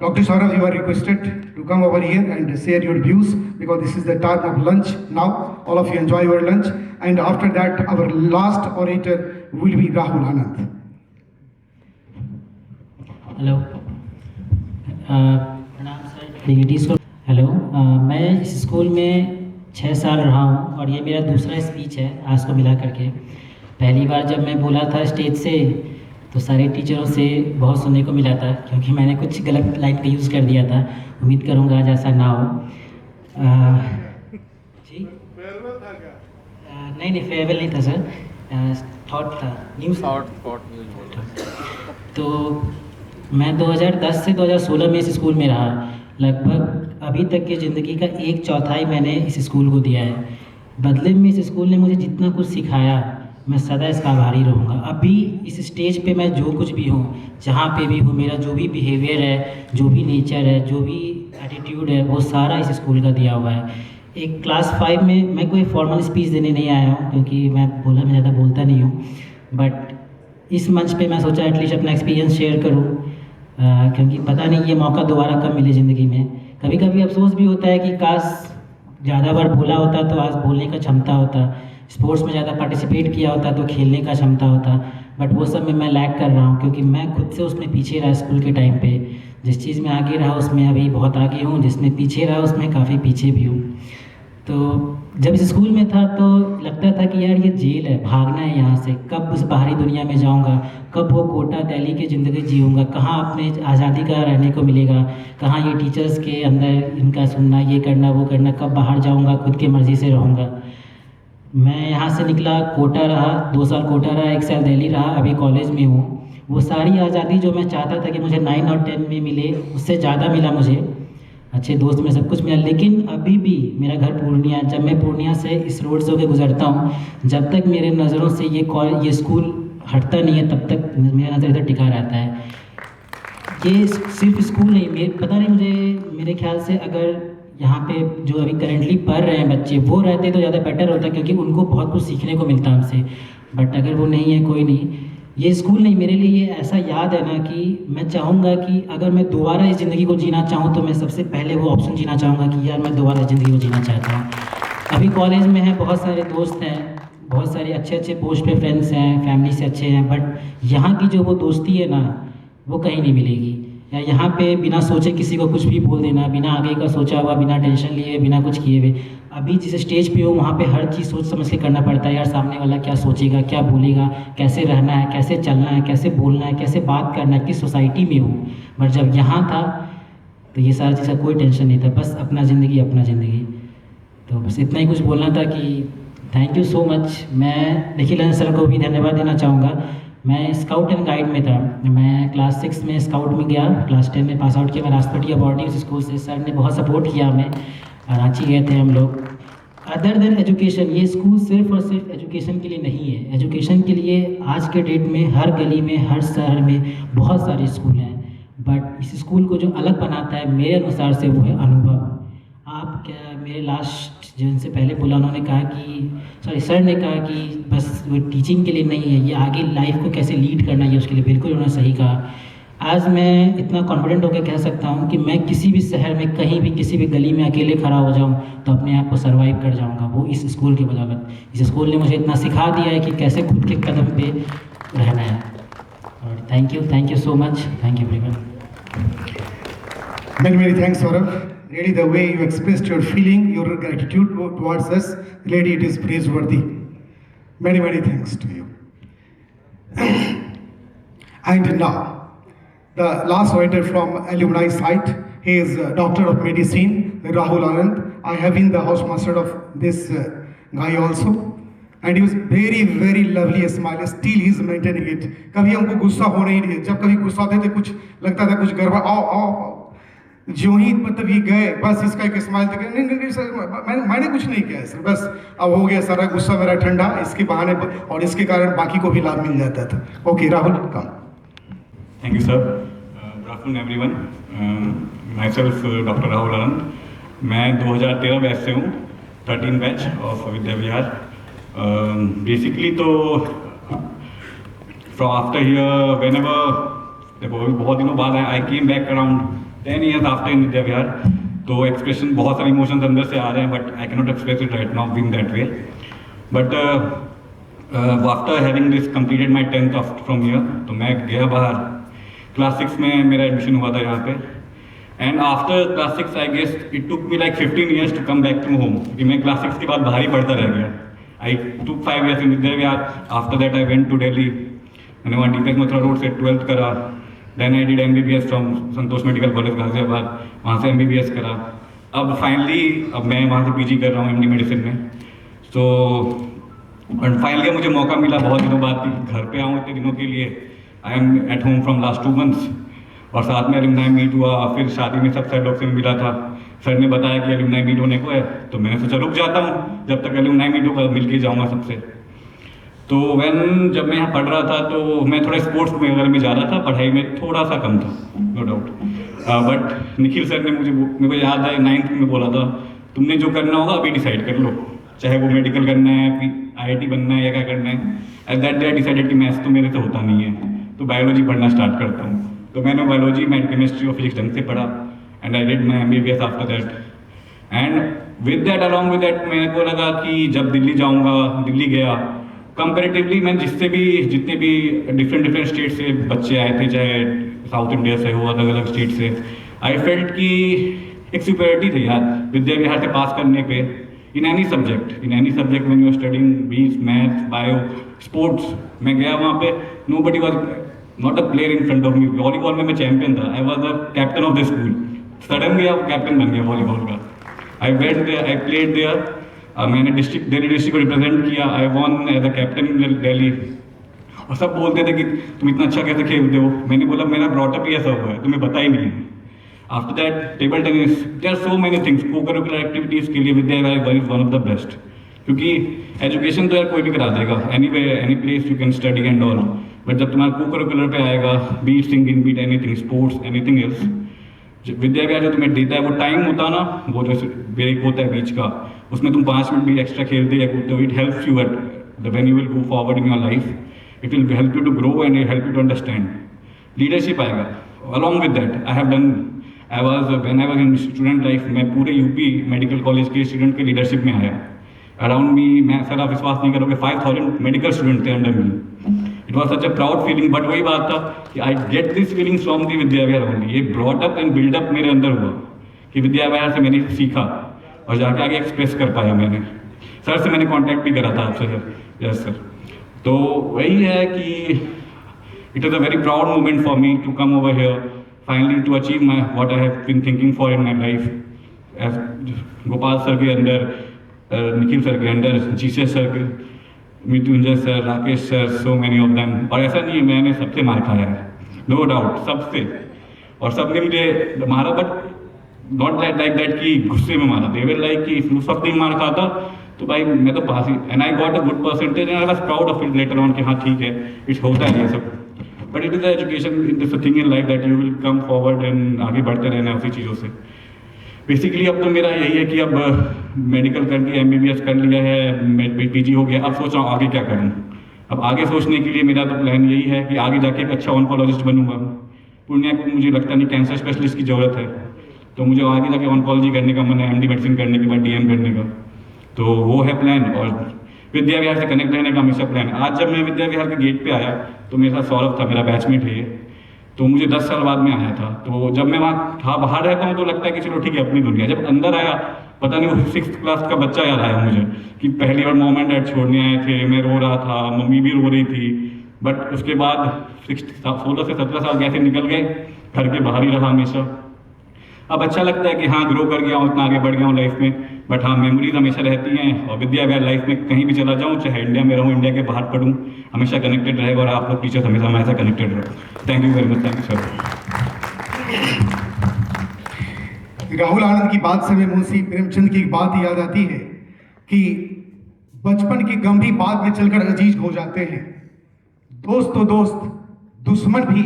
Dr. Saurav, you are requested to come over here and share your views, because this is the time of lunch now. All of you enjoy your lunch. And after that, our last orator will be Rahul Anand. Hello, प्रणाम सर, डिग्निटीज को हेलो। मैं इस स्कूल में 6 साल रहा हूँ और ये मेरा दूसरा स्पीच है आज को मिला करके। पहली बार जब मैं बोला था स्टेज से तो सारे टीचरों से बहुत सुनने को मिला था, क्योंकि मैंने कुछ गलत लाइन का यूज़ कर दिया था। उम्मीद करूँगा आज ऐसा ना हो। जी नहीं, फेयरवेल नहीं था सर, थॉट था, न्यूज़ थॉट। तो मैं 2010 से 2016 में इस स्कूल में रहा। लगभग अभी तक की ज़िंदगी का 1/4 मैंने इस स्कूल को दिया है। बदले में इस स्कूल ने मुझे जितना कुछ सिखाया, मैं सदा इसका आभारी रहूँगा। अभी इस स्टेज पे मैं जो कुछ भी हूँ, जहाँ पे भी हूँ, मेरा जो भी बिहेवियर है, जो भी नेचर है, जो भी एटीट्यूड है, वो सारा इस स्कूल का दिया हुआ है। एक क्लास 5 में मैं कोई फॉर्मल स्पीच देने नहीं आया हूँ, क्योंकि मैं ज़्यादा बोलता नहीं हूँ, बट इस मंच पे मैं सोचा एटलीस्ट अपना एक्सपीरियंस शेयर करूँ, क्योंकि पता नहीं ये मौका दोबारा कब मिले ज़िंदगी में। कभी कभी अफसोस भी होता है कि काश ज़्यादा बार बोला होता तो आज बोलने का क्षमता होता, स्पोर्ट्स में ज़्यादा पार्टिसिपेट किया होता तो खेलने का क्षमता होता, बट वो सब में मैं लैग कर रहा हूँ क्योंकि मैं खुद से उसमें पीछे रहा स्कूल के टाइम पे। जिस चीज़ में आगे रहा उसमें अभी बहुत आगे हूँ, जिसमें पीछे रहा उसमें काफ़ी पीछे भी हूँ। तो जब इस स्कूल में था तो लगता था कि यार ये जेल है, भागना है यहाँ से, कब उस बाहरी दुनिया में जाऊँगा, कब वो कोटा दिल्ली की ज़िंदगी जीऊँगा, कहाँ अपने आज़ादी का रहने को मिलेगा, कहाँ ये टीचर्स के अंदर इनका सुनना, ये करना वो करना, कब बाहर जाऊँगा, खुद की मर्ज़ी से रहूँगा। मैं यहाँ से निकला, कोटा रहा, 2 साल कोटा रहा, 1 साल दिल्ली रहा, अभी कॉलेज में हूँ। वो सारी आज़ादी जो मैं चाहता था कि मुझे 9 और 10 में मिले, उससे ज़्यादा मिला मुझे, अच्छे दोस्त में सब कुछ मिला। लेकिन अभी भी मेरा घर पूर्णिया, जब मैं पूर्णिया से इस रोड से होकर गुजरता हूँ, जब तक मेरे नज़रों से ये स्कूल हटता नहीं है तब तक मेरा नज़र इधर टिका रहता है। ये सिर्फ स्कूल नहीं, पता नहीं मुझे, मेरे ख्याल से अगर यहाँ पे जो अभी करेंटली पढ़ रहे हैं बच्चे वो रहते तो ज़्यादा बेटर होता, क्योंकि उनको बहुत कुछ सीखने को मिलता हमसे। बट अगर वो नहीं है, कोई नहीं, ये स्कूल नहीं, मेरे लिए ये ऐसा याद है ना कि मैं चाहूँगा कि अगर मैं दोबारा इस ज़िंदगी को जीना चाहूँ तो मैं सबसे पहले वो ऑप्शन जीना चाहूँगा कि यार मैं दोबारा ज़िंदगी को जीना चाहता हूँ। अभी कॉलेज में है, बहुत सारे दोस्त हैं, बहुत सारे अच्छे पोस्ट पे फ्रेंड्स हैं, फैमिली से अच्छे हैं, बट यहाँ की जो वो दोस्ती है ना वो कहीं नहीं मिलेगी। या यहाँ पे बिना सोचे किसी को कुछ भी बोल देना, बिना आगे का सोचा हुआ, बिना टेंशन लिए, बिना कुछ किए हुए। अभी जिस स्टेज पे हो वहाँ पे हर चीज़ सोच समझ के करना पड़ता है यार, सामने वाला क्या सोचेगा, क्या बोलेगा, कैसे रहना है, कैसे चलना है, कैसे बोलना है, कैसे बात करना है, किस सोसाइटी में हूँ। बट जब यहाँ था तो ये सारी चीज़ का कोई टेंशन नहीं था, बस अपना ज़िंदगी अपना ज़िंदगी। तो बस इतना ही कुछ बोलना था कि थैंक यू सो मच। मैं निखिल सर को भी धन्यवाद देना चाहूँगा। मैं स्काउट एंड गाइड में था, मैं क्लास 6 में स्काउट में गया, क्लास 10 में पास आउट किया। मैं राष्ट्रपति बोर्डिंग स्कूल से, सर ने बहुत सपोर्ट किया हमें, रांची गए थे हम लोग। अदर देन एजुकेशन, ये स्कूल सिर्फ और सिर्फ एजुकेशन के लिए नहीं है। एजुकेशन के लिए आज के डेट में हर गली में, हर शहर में बहुत सारे स्कूल हैं, बट इस स्कूल को जो अलग बनाता है मेरे अनुसार से वो है अनुभव। आप क्या, मेरे लास्ट जिनसे पहले बोला उन्होंने कहा कि सर ने कहा कि बस वो टीचिंग के लिए नहीं है, ये आगे लाइफ को कैसे लीड करना है उसके लिए, बिल्कुल उन्होंने सही कहा। आज मैं इतना कॉन्फिडेंट होकर कह सकता हूँ कि मैं किसी भी शहर में, कहीं भी, किसी भी गली में अकेले खड़ा हो जाऊँ तो अपने आप को सर्वाइव कर जाऊँगा, वो इस स्कूल की बदौलत। इस स्कूल ने मुझे इतना सिखा दिया है कि कैसे खुद के कदम पे रहना है। और thank you so much, thank you everyone. Many thanks, Saurav. Really, the way you expressed your feeling, your gratitude towards us, really it is praiseworthy. Many thanks to you. And now, the last writer from alumni side, he is Doctor of Medicine, Rahul Anand. I have been the housemaster of this guy also. And he was very lovely smile. Still he is maintaining it. कभी हमको गुस्सा हो नहीं दिया, जब कभी गुस्सा होते थे कुछ लगता था कुछ गड़बड़, आओ जो ही मतलब ये गए, बस इसका एक स्माइल तक, नहीं सर मैंने कुछ नहीं किया सर, बस अब हो गया सारा गुस्सा मेरा ठंडा इसके बहाने पर, और इसके कारण बाकी को भी लाभ मिल जाता था। Okay Rahul, come. Thank you, sir. Good afternoon, everyone. Myself, Dr. Rahul Anand. मैं 2013 बैच से हूँ, 13 batch of Vidya Vihar. Basically तो फ्रॉम आफ्टर हियर whenever, देखो बहुत दिनों बाद I came back around 10 years after in Vidya Vihar, तो एक्सप्रेशन बहुत सारे इमोशंस अंदर से आ रहे हैं, but I cannot express it right now in that way. But after having this completed my 10th from here, तो मैं गया बाहर। क्लास 6 में मेरा एडमिशन हुआ था यहाँ पे, and after class 6 I guess it took me like 15 years to come back to home, क्योंकि मैं क्लास 6 के बाद बाहर ही पढ़ता रह गया। I took 5 years in Vidya Vihar. After that I went to Delhi, मैंने वहाँ DPS मथुरा रोड से 12th करा। Then I did MBBS from Santosh medical college Ghaziabad, वहाँ से MBBS करा। अब फाइनली मैं वहाँ से PG कर रहा हूँ MD मेडिसिन में। सो फाइनली मुझे मौका मिला बहुत दिनों बाद कि घर पे आऊँ इतने दिनों के लिए। I am at home from last 2 months, और साथ में एलुमनाई मीट हुआ। फिर शादी में सब सर लोग से मिला था, सर ने बताया कि एलुमनाई मीट होने को है, तो मैंने सोचा रुक जाता हूँ, जब तक एलुमनाई मीट होगा मिल के जाऊँगा सबसे। तो जब मैं यहाँ पढ़ रहा था तो मैं थोड़ा स्पोर्ट्स में वगैरह में जा रहा था, पढ़ाई में थोड़ा सा कम था, no doubt. But Nikhil sir ने मेरे को याद है 9th में बोला था, तुमने जो करना होगा अभी डिसाइड कर लो, चाहे वो मेडिकल करना है, IIT बनना है या क्या करना है। At that day I decided कि मैथ्स तो मेरे से होता नहीं है, तो बायोलॉजी पढ़ना स्टार्ट करता हूँ। तो मैंने बायोलॉजी, केमिस्ट्री और फिजिक्स ढंग से पढ़ा, and I did my MBBS after that. And with that along with that मेरे को लगा कि जब दिल्ली जाऊंगा, दिल्ली गया, कंपैरेटिवली मैं जितने भी डिफरेंट स्टेट से बच्चे आए थे, चाहे साउथ इंडिया से हो, अलग अलग स्टेट से, आई फेल्ट कि एक सुपीरियरिटी थी यार विद्या विहार से पास करने पे in any subject when you are studying बीस, मैथ्स, बायो, स्पोर्ट्स। मैं गया वहाँ पे, nobody was not a player in front of me. Volleyball में मैं चैंपियन था, I was the captain of the school. Sudden गया कैप्टन बन गया वॉलीबॉल का। I went there, I played there, मैंने दिल्ली डिस्ट्रिक्ट को रिप्रेजेंट किया। I won as a captain in Delhi. और सब बोलते थे कि तुम इतना अच्छा कैसे खेलते हो। मैंने बोला मेरा ब्रॉटअप ही ऐसा हुआ है, तुम्हें पता ही नहीं है। After that table tennis, there are so many things. Co curricular activities के लिए Vidya Vihar is one of the best, क्योंकि एजुकेशन तो यार कोई भी करा देगा, any place you can study and all, but जब तुम्हारा को करिकुलर पे आएगा, be it singing, be it anything, sports, anything else, Vidya Vihar जो तुम्हें देता है वो टाइम होता ना, वो जो ब्रेक होता है बीच का, उसमें तुम 5 मिनट भी एक्स्ट्रा खेलते या कूदते हो, it helps you at the when you will go forward in your life, it will help you to grow and help you to understand. Leadership आएगा along with that. When I was in student life, मैं पूरे यूपी मेडिकल कॉलेज के स्टूडेंट के लीडरशिप में आया। अराउंड मी, मैं सर आप विश्वास नहीं करोगे, 5000 मेडिकल स्टूडेंट थे under me. It was such a proud feeling. But वही बात था कि I get this feeling from the Vidya Vihar only. ये ब्रॉट अप एंड बिल्डअप मेरे अंदर हुआ कि विद्या विहार से मैंने सीखा और जाके आगे एक्सप्रेस कर पाया। मैंने सर से मैंने कांटेक्ट भी करा था आपसे सर। Yes sir. तो वही है कि it is a very proud moment for me to come over here finally to achieve my what I have been thinking for in my life. Gopal sir के अंदर, निखिल सर के अंदर, जीसे सर के, Mrityunjay sir, Rakesh sir, so many of them. और ऐसा नहीं है मैंने सबसे मार खाया है, नो डाउट, सबसे। और सबने मुझे मारा, बट नॉट लाइक दैट कि गुस्से में मारा। दे वर लाइक कि सब नहीं मार खाता तो भाई मैं तो पास ही, and I got a good percentage and I was proud of it later on कि हाँ ठीक है, इट्स होता है ये सब। But it is the education, it is a thing in life that you will come forward and आगे बढ़ते रहना उसी चीज़ों से। बेसिकली अब तो मेरा यही है कि अब मेडिकल करके MBBS कर लिया है, PG हो गया, अब सोच रहा हूँ आगे क्या करूँ। अब आगे सोचने के लिए मेरा तो प्लान यही है कि आगे जाके एक अच्छा ऑन्कोलॉजिस्ट बनूंगा। पूर्णिया को मुझे लगता नहीं कैंसर स्पेशलिस्ट की ज़रूरत है, तो मुझे आगे जाके ऑन्कोलॉजी करने का मन है, MD मेडिसिन करने के बाद DM करने का, तो वो है प्लान। और विद्या विहार से कनेक्ट रहने का हमेशा प्लान। आज जब मैं विद्या विहार के गेट पे आया तो मेरे साथ सौरभ था, मेरा बैचमेट है, तो मुझे 10 साल बाद में आया था। तो जब मैं वहाँ था, बाहर रहता हूँ तो लगता है कि चलो ठीक है अपनी दुनिया। जब अंदर आया, पता नहीं वो 6th क्लास का बच्चा याद आया मुझे कि पहली बार मॉम एंड डैड छोड़ने आए थे, मैं रो रहा था, मम्मी भी रो रही थी। बट उसके बाद 16 से 17 साल कैसे निकल गए, घर के बाहर ही रहा हमेशा। अब अच्छा लगता है कि हाँ ग्रो कर गया हूँ, इतना आगे बढ़ गया हूँ लाइफ में। बट हाँ मेमोरीज हमेशा रहती हैं, और विद्या विहार लाइफ में कहीं भी चला जाऊँ, चाहे इंडिया में रहूँ, इंडिया के बाहर पढ़ूँ, हमेशा कनेक्टेड रहेगा। और आप लोग टीचर्स हमेशा हमेशा कनेक्टेड रहो। Thank you very much. Thank you sir. Rahul Anand की बात से हमें मुंशी प्रेमचंद की एक बात याद आती है कि बचपन के गम भी बाद में चलकर अजीज हो जाते हैं। दोस्त तो दोस्त, दुश्मन भी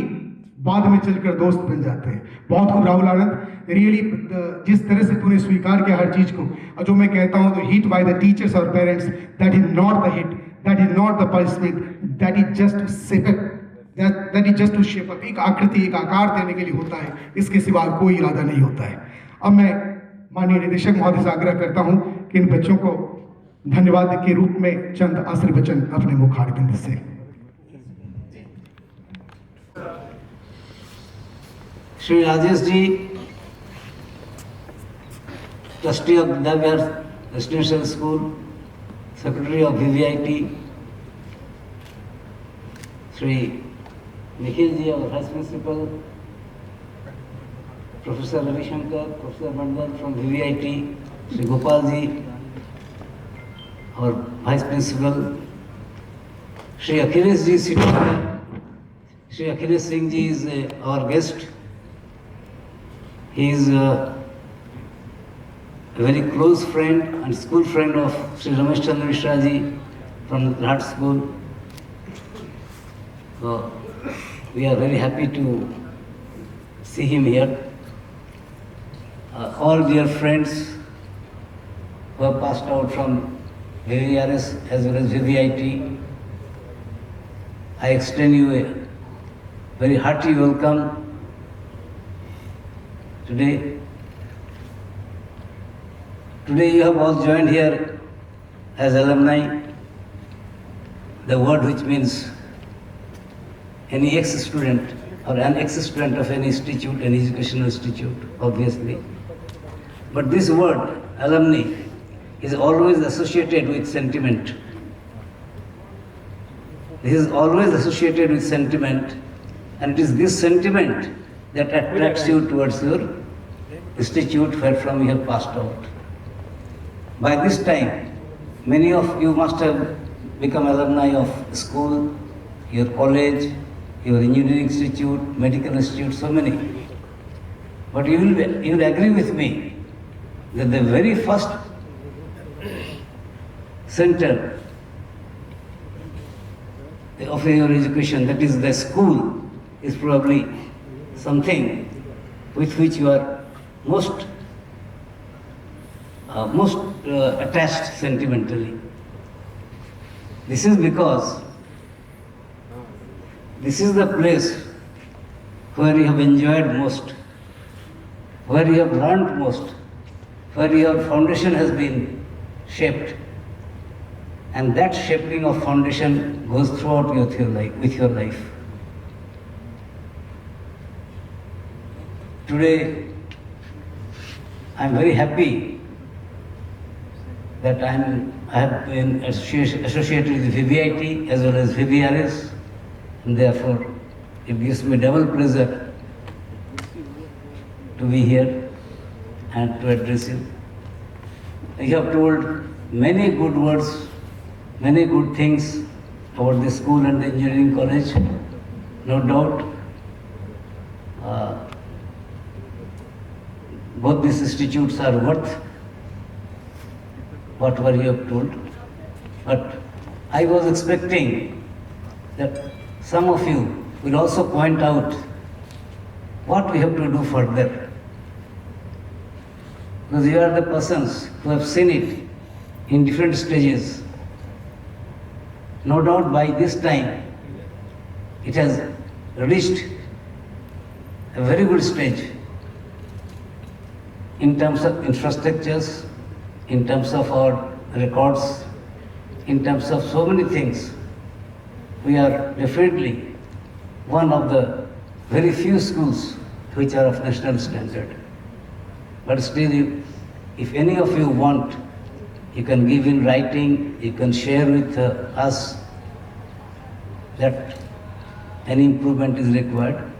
बाद में चलकर दोस्त बन जाते हैं। बहुत खूब राहुल आनंद, रियली जिस तरह से तूने स्वीकार किया हर चीज को, और जो मैं कहता हूँ तो हिट बाय द टीचर्स और parents, that is not the hit, that is not the punishment, that is just to shape up, that is just to shape up. एक आकृति, एक आकार देने के लिए होता है, इसके सिवा कोई इरादा नहीं होता है। अब मैं माननीय निदेशक महोदय से आग्रह करता हूं कि इन बच्चों को धन्यवाद के रूप में चंद आशीर्वचन अपने मुखारबिंद से। Shri Rajesh ji, trustee of Vidya Vihar residential school, secretary of VVIT, Shri Nikhil ji और vice principal, professor Ravishankar, professor Mandal from VVIT, Shri Gopal ji और vice principal, Shri Akhilesh ji Shri Akhilesh Singh ji is our guest. He is a very close friend and school friend of Sri Ramesh Chandra Mishra ji from the Art School. So we are very happy to see him here. All dear friends who have passed out from VVRS as well as VVIT, I extend you a very hearty welcome today. Today you have all joined here as alumni, the word which means any ex-student or an ex-student of any institute, any educational institute, obviously. But this word, alumni, is always associated with sentiment. This is always associated with sentiment, and it is this sentiment that attracts you towards your institute where from you have passed out. By this time, many of you must have become alumni of school, your college, your engineering institute, medical institute, so many. But you will agree with me that the very first center of your education, that is the school, is probably something with which you are most attached sentimentally. This is because this is the place where you have enjoyed most, where you have learned most, where your foundation has been shaped. And that shaping of foundation goes throughout with your life. Today, I am very happy that I have been associated with VVIT as well as VVRS, and therefore it gives me double pleasure to be here and to address you. You have told many good words, many good things about the school and the engineering college, no doubt. Both these institutes are worth whatever you have told. But I was expecting that some of you will also point out what we have to do further. Because you are the persons who have seen it in different stages. No doubt by this time it has reached a very good stage in terms of infrastructures, in terms of our records, in terms of so many things. We are definitely one of the very few schools which are of national standard. But still, if any of you want, you can give in writing, you can share with us that any improvement is required,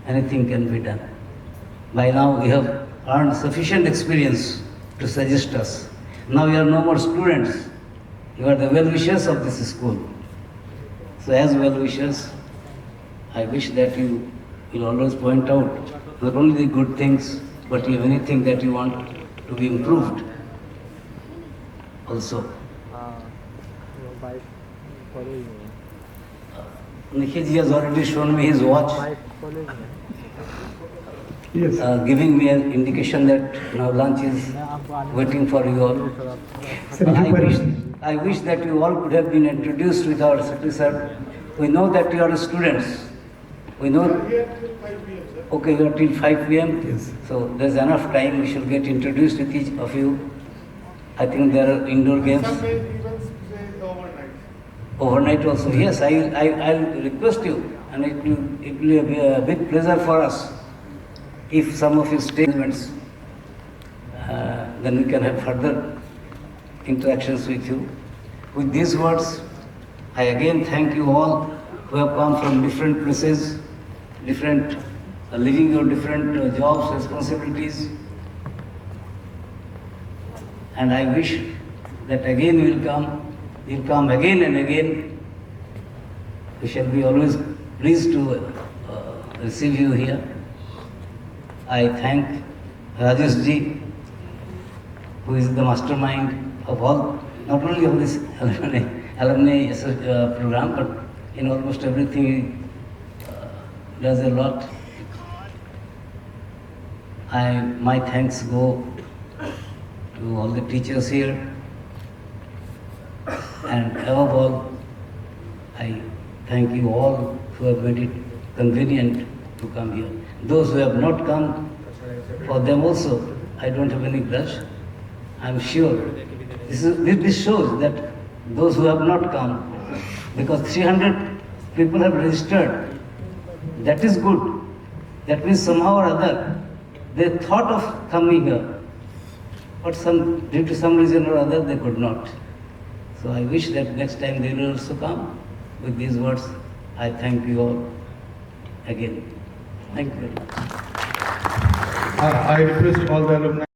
anything can be done. By now we have earned sufficient experience to suggest us. Now you are no more students, you are the well-wishers of this school. So as well-wishers, I wish that you will always point out not only the good things, but if anything that you want to be improved also. Nikhilji has already shown me his watch, giving me an indication that now lunch is waiting for you all. I wish that you all could have been introduced with our secretary sir. We know that you are students. We know. Okay, you are till 5 p.m. Yes. So there's enough time. We should get introduced with each of you. I think there are indoor games. Overnight also. Yes, I'll request you, and it will be a big pleasure for us if some of you stay events. Then we can have further interactions with you. With these words, I again thank you all who have come from different places, living your different jobs, responsibilities. And I wish that again you'll come again and again. We shall be always pleased to receive you here. I thank Rajesh ji, who is the mastermind of all, not only of this alumni program, but in almost everything he does a lot. My thanks go to all the teachers here, and above all, I thank you all who have made it convenient to come here. Those who have not come, for them also, I don't have any grudge. I'm sure this shows that those who have not come, because 300 people have registered, that is good. That means somehow or other they thought of coming here, but due to some reason or other they could not. So I wish that next time they will also come. With these words, I thank you all again. Thank you very much. I request all the alumni.